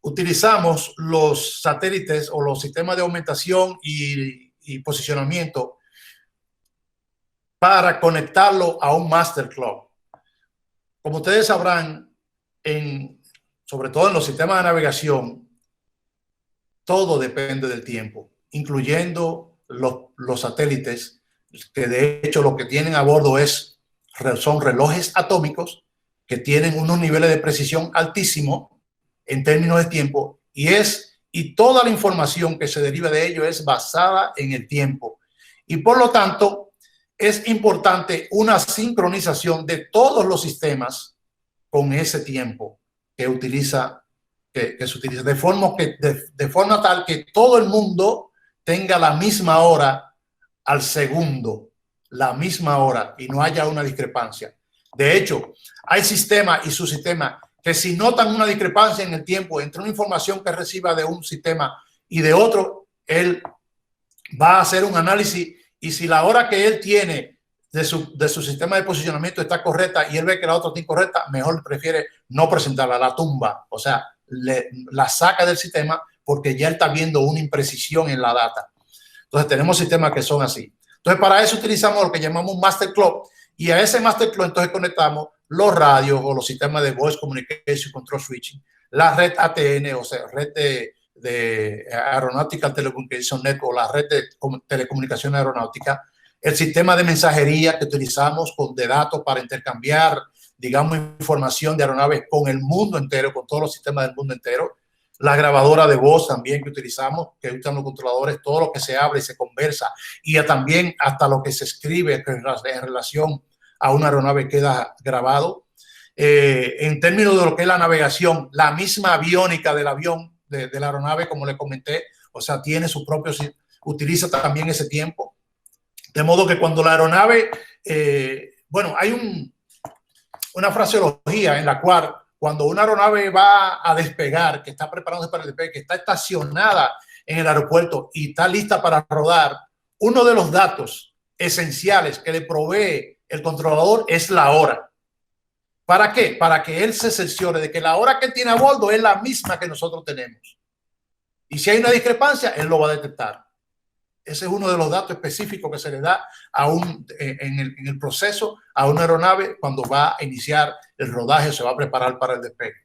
utilizamos los satélites o los sistemas de aumentación y posicionamiento para conectarlo a un master clock. Como ustedes sabrán, sobre todo en los sistemas de navegación, todo depende del tiempo, incluyendo los satélites, que de hecho lo que tienen a bordo son relojes atómicos que tienen unos niveles de precisión altísimos en términos de tiempo y toda la información que se deriva de ello es basada en el tiempo. Y por lo tanto, es importante una sincronización de todos los sistemas con ese tiempo que se utiliza, de forma tal que todo el mundo tenga la misma hora al segundo, la misma hora, y no haya una discrepancia. De hecho, hay sistemas y subsistemas que si notan una discrepancia en el tiempo entre una información que reciba de un sistema y de otro, él va a hacer un análisis y si la hora que él tiene de su sistema de posicionamiento está correcta y él ve que la otra está incorrecta, mejor prefiere no presentarla, la tumba, o sea, la saca del sistema porque ya él está viendo una imprecisión en la data. Entonces tenemos sistemas que son así. Entonces para eso utilizamos lo que llamamos un master clock y a ese master clock entonces conectamos los radios o los sistemas de voice communication control switching, la red ATN, o sea, red de Aeronautical Telecommunication Network o la red de telecomunicación aeronáutica, el sistema de mensajería que utilizamos de datos para intercambiar, digamos, información de aeronaves con el mundo entero, con todos los sistemas del mundo entero, la grabadora de voz también que utilizamos, que usan los controladores, todo lo que se habla y se conversa, y también hasta lo que se escribe en relación a una aeronave queda grabado. En términos de lo que es la navegación, la misma aviónica del avión, de la aeronave, como le comenté, o sea, tiene su propio, utiliza también ese tiempo. De modo que cuando la aeronave, bueno, hay una fraseología en la cual cuando una aeronave va a despegar, que está preparándose para el despegue, que está estacionada en el aeropuerto y está lista para rodar, uno de los datos esenciales que le provee el controlador es la hora. ¿Para qué? Para que él se cerciore de que la hora que tiene a bordo es la misma que nosotros tenemos. Y si hay una discrepancia, él lo va a detectar. Ese es uno de los datos específicos que se le da en el proceso a una aeronave cuando va a iniciar el rodaje o se va a preparar para el despegue.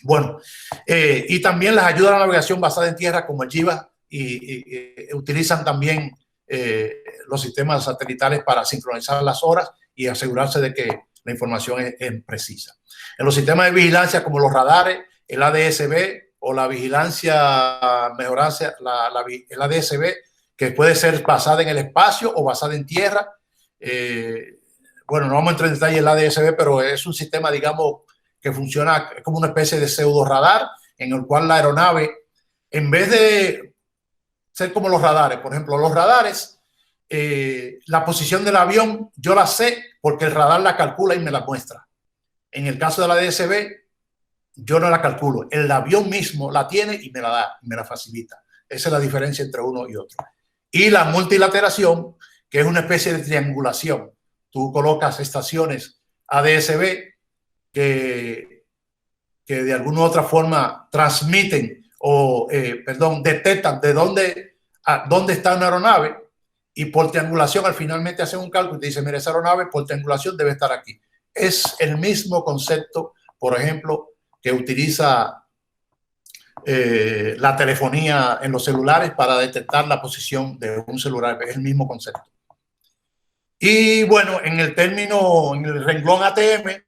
Bueno, y también las ayudas a la navegación basada en tierra como el GIVA y utilizan también los sistemas satelitales para sincronizar las horas y asegurarse de que la información es precisa. En los sistemas de vigilancia como los radares, el ADS-B o la vigilancia, mejorancia, el ADS-B, que puede ser basada en el espacio o basada en tierra. Bueno, no vamos a entrar en detalle en el ADS-B, pero es un sistema, digamos, que funciona como una especie de pseudo radar en el cual la aeronave, en vez de ser como los radares, por ejemplo, los radares, la posición del avión yo la sé porque el radar la calcula y me la muestra. En el caso de la ADS-B, yo no la calculo. El avión mismo la tiene y me la da, me la facilita. Esa es la diferencia entre uno y otro. y la multilateración, que es una especie de triangulación. Tú colocas estaciones ADS-B que de alguna u otra forma transmiten o, detectan de dónde está una aeronave, y por triangulación al finalmente hacen un cálculo y te dicen, mira, esa aeronave por triangulación debe estar aquí. Es el mismo concepto, por ejemplo, que utiliza la telefonía en los celulares para detectar la posición de un celular. Es el mismo concepto. Y bueno, en el renglón ATM,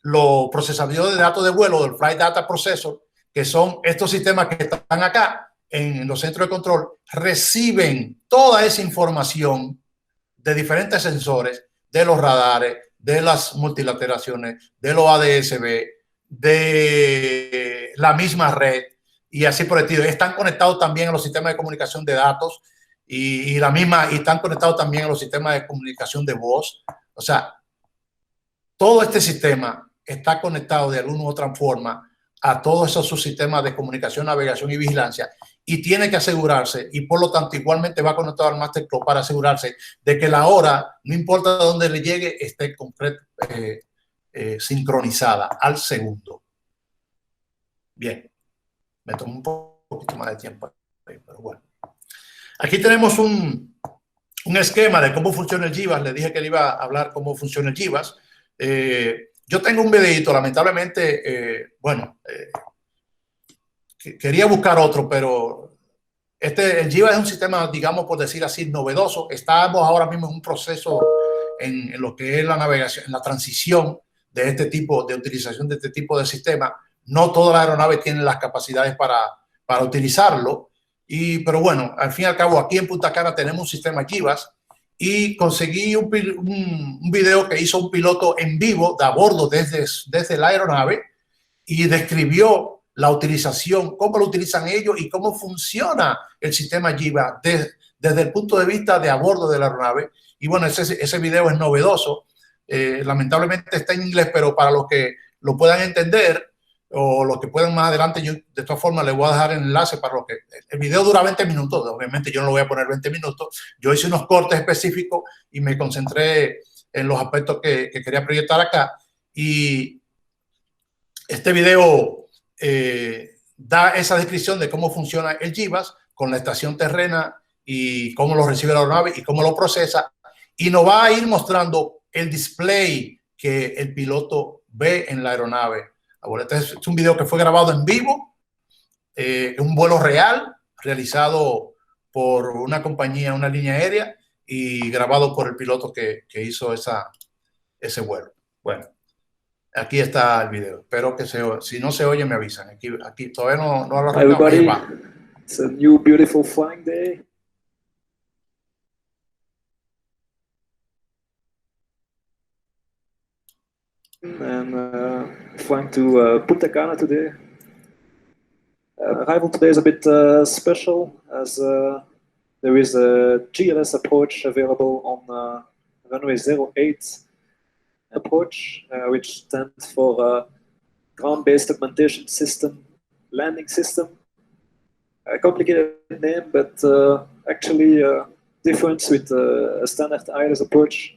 los procesadores de datos de vuelo del Flight Data Processor, que son estos sistemas que están acá en los centros de control, reciben toda esa información de diferentes sensores, de los radares, de las multilateraciones, de los ADS-B, de la misma red y así por el estilo. Están conectados también a los sistemas de comunicación de datos y están conectados también a los sistemas de comunicación de voz. O sea, todo este sistema está conectado de alguna u otra forma a todos esos subsistemas de comunicación, navegación y vigilancia, y tiene que asegurarse, y por lo tanto igualmente va conectado al Mastercloud para asegurarse de que la hora, no importa dónde le llegue, esté sincronizada al segundo. Bien, me tomó un poquito más de tiempo, pero bueno. Aquí tenemos un esquema de cómo funciona el GBAS. Le dije que le iba a hablar cómo funciona el GBAS. Yo tengo un videito, lamentablemente, quería buscar otro, pero el GBAS es un sistema, digamos, por decir así, novedoso. Estamos ahora mismo en un proceso en lo que es la navegación, en la transición de utilización de este tipo de sistema. No todas las aeronaves tienen las capacidades para utilizarlo, pero bueno, al fin y al cabo, aquí en Punta Cana tenemos un sistema GBAS, y conseguí un video que hizo un piloto en vivo de a bordo desde la aeronave, y describió la utilización, cómo lo utilizan ellos y cómo funciona el sistema GBAS desde el punto de vista de a bordo de la aeronave. Y bueno, ese video es novedoso. Lamentablemente está en inglés, pero para los que lo puedan entender o los que puedan más adelante, yo de todas formas les voy a dejar el enlace para los que... El video dura 20 minutos, obviamente yo no lo voy a poner 20 minutos. Yo hice unos cortes específicos y me concentré en los aspectos que quería proyectar acá. Y este video da esa descripción de cómo funciona el GBAS con la estación terrena y cómo lo recibe la aeronave y cómo lo procesa, y nos va a ir mostrando el display que el piloto ve en la aeronave. Este es un video que fue grabado en vivo, un vuelo real realizado por una compañía, una línea aérea, y grabado por el piloto que hizo ese vuelo. Bueno, aquí está el video. Espero que si no se oye me avisan. Aquí todavía no lo arrancamos. Everybody, it's a new beautiful flying day. And flying to Punta Cana today. Arrival today is a bit special, as there is a GLS approach available on runway 08 approach, which stands for Ground-Based Augmentation System Landing System. A complicated name, but actually difference with a standard ILS approach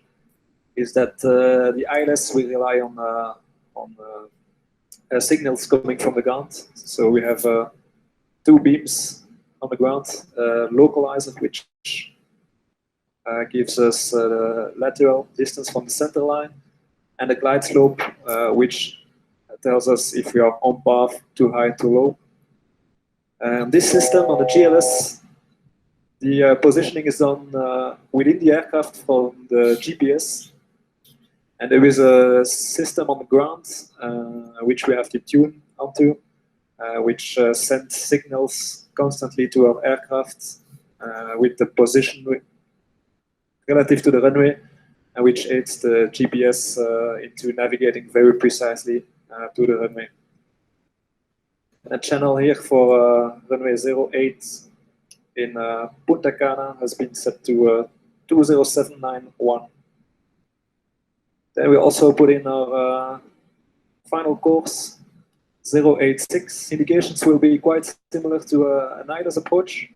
is that the ILS will rely on signals coming from the ground. So we have two beams on the ground, localizer, which gives us the lateral distance from the center line, and a glide slope, which tells us if we are on path, too high, too low. This system on the GLS, the positioning is done within the aircraft from the GPS. And there is a system on the ground which we have to tune onto, which sends signals constantly to our aircraft with the position relative to the runway, which aids the GPS into navigating very precisely to the runway. And a channel here for runway 08 in Punta Cana has been set to 20791. Then we also put in our final course, 086. Indications will be quite similar to an ILS approach.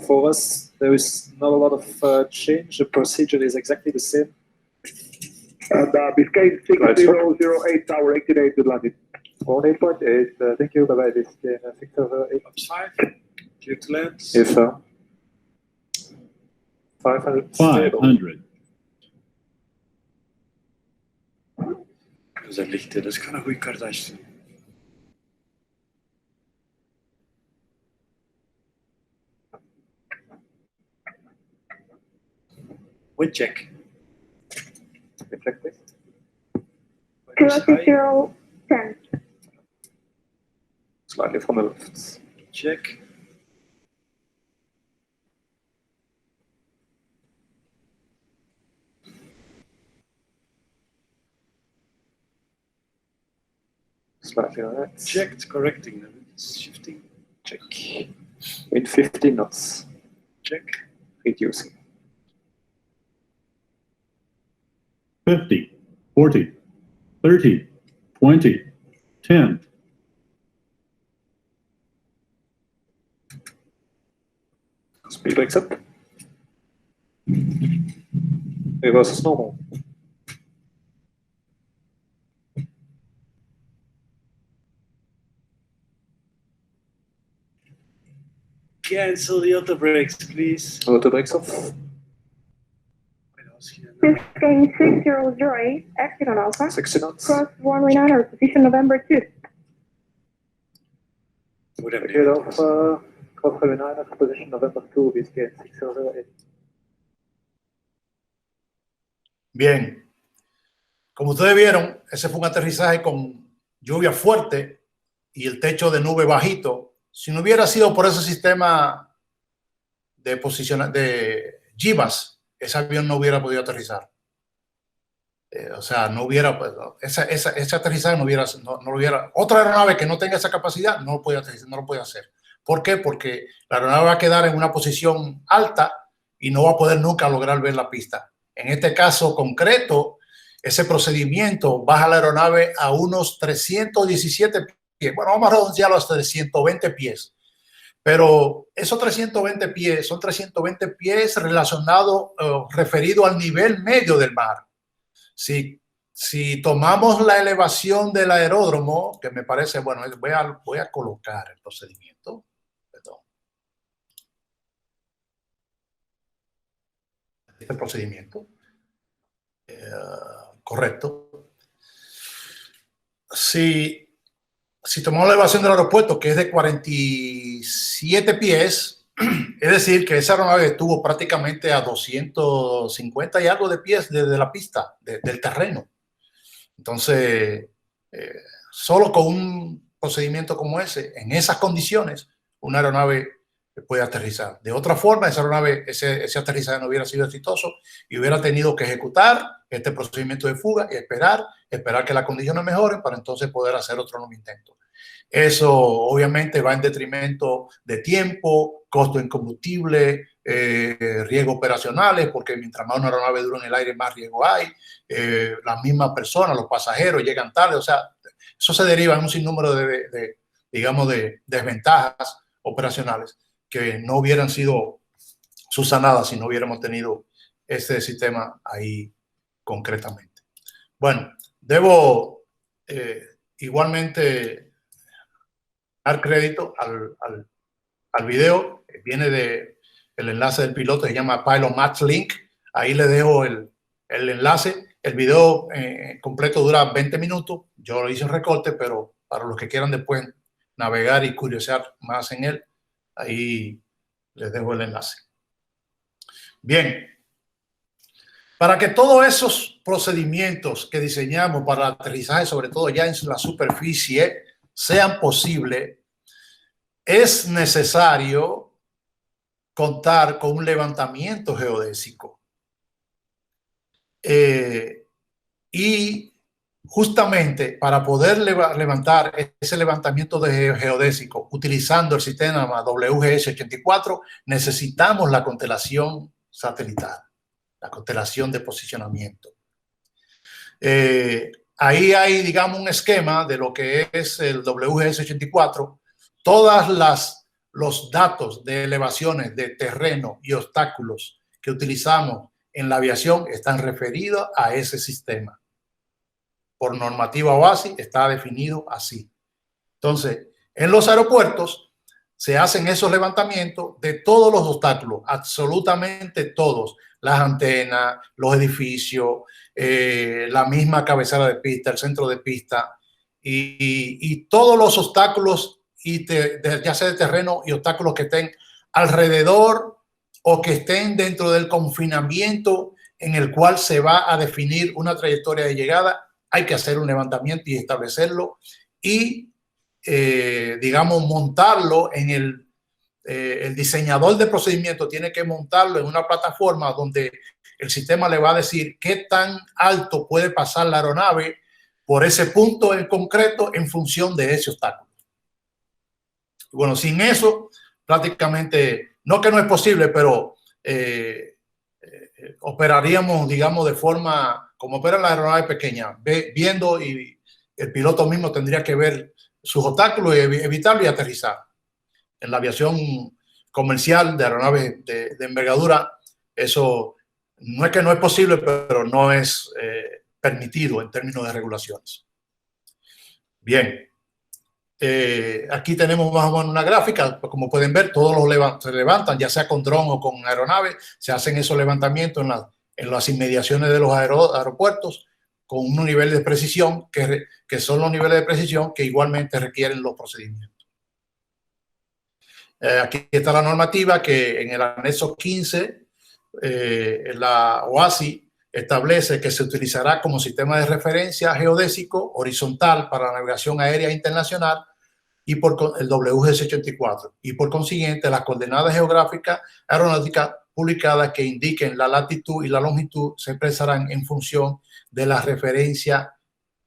For us, there is not a lot of change. The procedure is exactly the same. Biscayne 6008 Tower 88 to landing. 8.8, thank you, bye-bye, Biscayne 608. 5, clear to land. Yes, sir. 500. 500. Özellikle das kann er ruhig kardeşsin. Wind check. Check this. Wind is high. 010. Slightly from the left. Check. Slightly right. Checked, correcting them. It's shifting. Check. Wind 50 knots. Check. Reducing. 50, 40, 30, 20, 10. Speed breaks up. Reverse is normal. Cancel the auto brakes, please. Auto brakes off. What else here? Biscayne 6008, exit on Alpha. 60 knots. Cross runway 9, position November 2. Whatever. Cleared off, cross runway 9, position November 2, Biscayne 6008. Bien, como ustedes vieron, ese fue un aterrizaje con lluvia fuerte y el techo de nube bajito. Si no hubiera sido por ese sistema de GBAS, ese avión no hubiera podido aterrizar. O sea, no hubiera, ese aterrizaje no lo hubiera. Otra aeronave que no tenga esa capacidad no lo puede aterrizar, no lo puede hacer. ¿Por qué? Porque la aeronave va a quedar en una posición alta y no va a poder nunca lograr ver la pista. En este caso concreto, ese procedimiento baja la aeronave a unos 317 pies. Bueno, vamos a redondearlo hasta de 120 pies. Pero esos 320 pies son 320 pies relacionados, referido al nivel medio del mar. Si tomamos la elevación del aeródromo, que me parece, bueno, voy a colocar el procedimiento. Perdón. Este procedimiento. Correcto. Si tomamos la elevación del aeropuerto, que es de 47 pies, es decir, que esa aeronave estuvo prácticamente a 250 y algo de pies desde la pista, del terreno. Entonces, solo con un procedimiento como ese, en esas condiciones, una aeronave puede aterrizar. De otra forma, esa aeronave, ese aterrizaje no hubiera sido exitoso y hubiera tenido que ejecutar este procedimiento de fuga y esperar que las condiciones mejoren para entonces poder hacer otro nuevo intento. Eso obviamente va en detrimento de tiempo, costo en combustible, riesgos operacionales, porque mientras más una aeronave dura en el aire, más riesgo hay. Las mismas personas, los pasajeros llegan tarde, o sea, eso se deriva en un sinnúmero digamos, de desventajas operacionales que no hubieran sido subsanadas si no hubiéramos tenido este sistema ahí concretamente. Bueno, debo igualmente dar crédito al video. Viene el enlace del piloto, se llama Pilot Match Link. Ahí le dejo el enlace. El video completo dura 20 minutos. Yo lo hice en recorte, pero para los que quieran después navegar y curiosear más en él, ahí les dejo el enlace. Bien. Para que todos esos procedimientos que diseñamos para el aterrizaje, sobre todo ya en la superficie, sean posibles, es necesario contar con un levantamiento geodésico. Y justamente para poder levantar ese levantamiento geodésico utilizando el sistema WGS-84, necesitamos la constelación satelital, la constelación de posicionamiento. Ahí hay, digamos, un esquema de lo que es el WGS-84. Todas las los datos de elevaciones de terreno y obstáculos que utilizamos en la aviación están referidos a ese sistema. Por normativa OASI está definido así. Entonces, en los aeropuertos se hacen esos levantamientos de todos los obstáculos, absolutamente todos, las antenas, los edificios, la misma cabecera de pista, el centro de pista y todos los obstáculos, ya sea de terreno y obstáculos que estén alrededor o que estén dentro del confinamiento en el cual se va a definir una trayectoria de llegada. Hay que hacer un levantamiento y establecerlo y, digamos, montarlo en el diseñador de procedimiento tiene que montarlo en una plataforma donde el sistema le va a decir qué tan alto puede pasar la aeronave por ese punto en concreto en función de ese obstáculo. Bueno, sin eso, prácticamente, no que no es posible, pero operaríamos, digamos, de forma como opera la aeronave pequeña, viendo, y el piloto mismo tendría que ver sus obstáculos y evitarlo y aterrizar. En la aviación comercial de aeronaves de envergadura, eso no es que no es posible, pero no es permitido en términos de regulaciones. Bien. Aquí tenemos más o menos una gráfica, como pueden ver, todos se levantan, ya sea con dron o con aeronave, se hacen esos levantamientos en las inmediaciones de los aeropuertos con un nivel de precisión que son los niveles de precisión que igualmente requieren los procedimientos. Aquí está la normativa que en el anexo 15, la OASI establece que se utilizará como sistema de referencia geodésico horizontal para la navegación aérea internacional y por el WGS-84, y por consiguiente las coordenadas geográficas aeronáuticas publicadas que indiquen la latitud y la longitud se expresarán en función de la referencia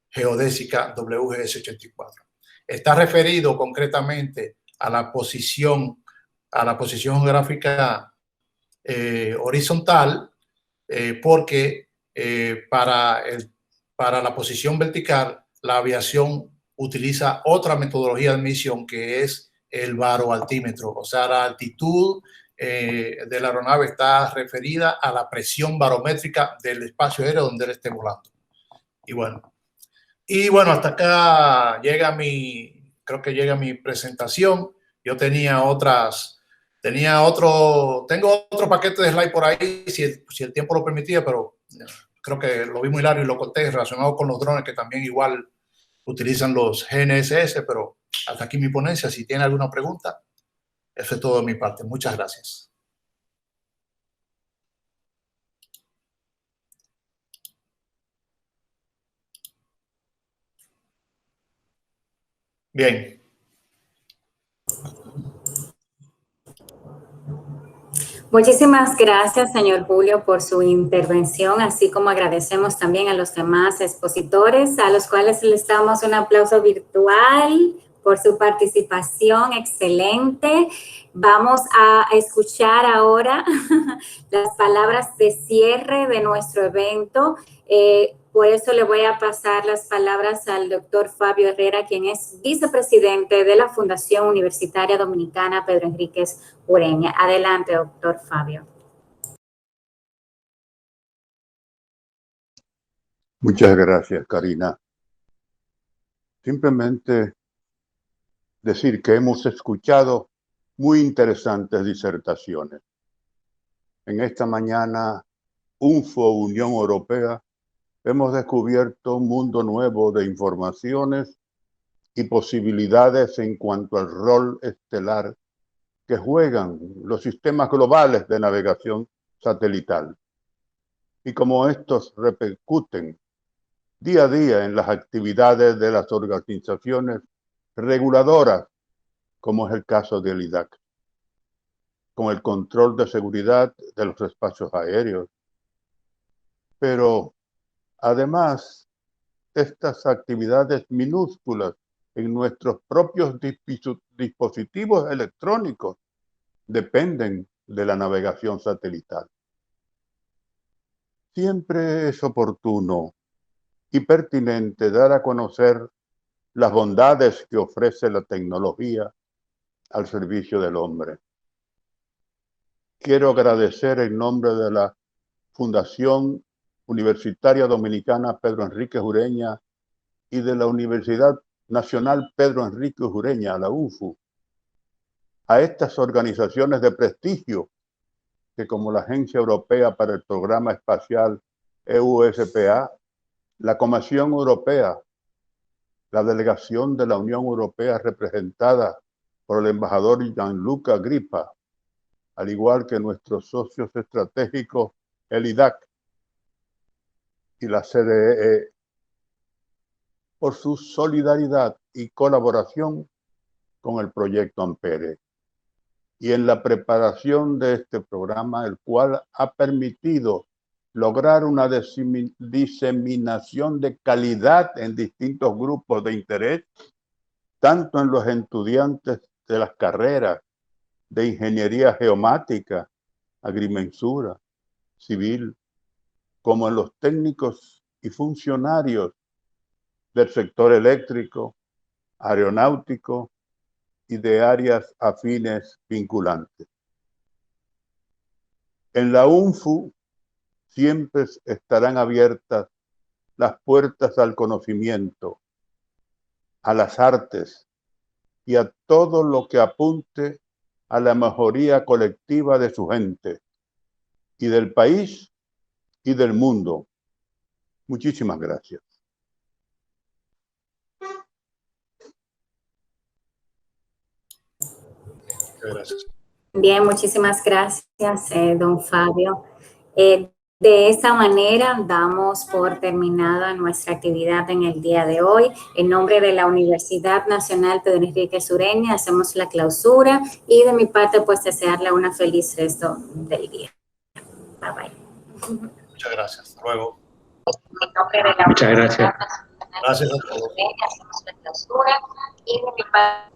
geodésica WGS-84. Está referido concretamente a la posición geográfica horizontal, porque para la posición vertical la aviación utiliza otra metodología de medición que es el baroaltímetro, o sea, la altitud de la aeronave está referida a la presión barométrica del espacio aéreo donde él esté volando. Y bueno, hasta acá creo que llega mi presentación. Yo tengo otro paquete de slide por ahí, si el tiempo lo permitía, pero creo que lo vi muy largo y lo corté relacionado con los drones que también igual utilizan los GNSS, pero hasta aquí mi ponencia. Si tiene alguna pregunta, eso es todo de mi parte. Muchas gracias. Bien. Muchísimas gracias, señor Julio, por su intervención, así como agradecemos también a los demás expositores, a los cuales les damos un aplauso virtual por su participación excelente. Vamos a escuchar ahora las palabras de cierre de nuestro evento. Por eso le voy a pasar las palabras al doctor Fabio Herrera, quien es vicepresidente de la Fundación Universitaria Dominicana Pedro Enríquez Ureña. Adelante, doctor Fabio. Muchas gracias, Karina. Simplemente decir que hemos escuchado muy interesantes disertaciones. En esta mañana, UNFO, Unión Europea, hemos descubierto un mundo nuevo de informaciones y posibilidades en cuanto al rol estelar que juegan los sistemas globales de navegación satelital y cómo estos repercuten día a día en las actividades de las organizaciones reguladoras, como es el caso del IDAC, con el control de seguridad de los espacios aéreos. Pero además, estas actividades minúsculas en nuestros propios dispositivos electrónicos dependen de la navegación satelital. Siempre es oportuno y pertinente dar a conocer las bondades que ofrece la tecnología al servicio del hombre. Quiero agradecer en nombre de la Fundación Universitaria Dominicana Pedro Enríquez Ureña y de la Universidad Nacional Pedro Enríquez Ureña, la UNFU, a estas organizaciones de prestigio que, como la Agencia Europea para el Programa Espacial EUSPA, la Comisión Europea, la delegación de la Unión Europea representada por el embajador Gianluca Grippa, al igual que nuestros socios estratégicos, el IDAC y la CDE, por su solidaridad y colaboración con el proyecto Ampere y en la preparación de este programa, el cual ha permitido lograr una diseminación de calidad en distintos grupos de interés, tanto en los estudiantes de las carreras de ingeniería geomática, agrimensura, civil, como en los técnicos y funcionarios del sector eléctrico, aeronáutico y de áreas afines vinculantes. En la UNFU siempre estarán abiertas las puertas al conocimiento, a las artes y a todo lo que apunte a la mejoría colectiva de su gente y del país y del mundo. Muchísimas gracias. Gracias. Bien, muchísimas gracias, don Fabio. De esta manera damos por terminada nuestra actividad en el día de hoy. En nombre de la Universidad Nacional Pedro Enríquez Ureña hacemos la clausura y de mi parte pues desearle una feliz resto del día. Bye bye. Muchas gracias. Hasta luego. En nombre de la Muchas gracias. Gracias a todos. Hacemos la clausura y de mi parte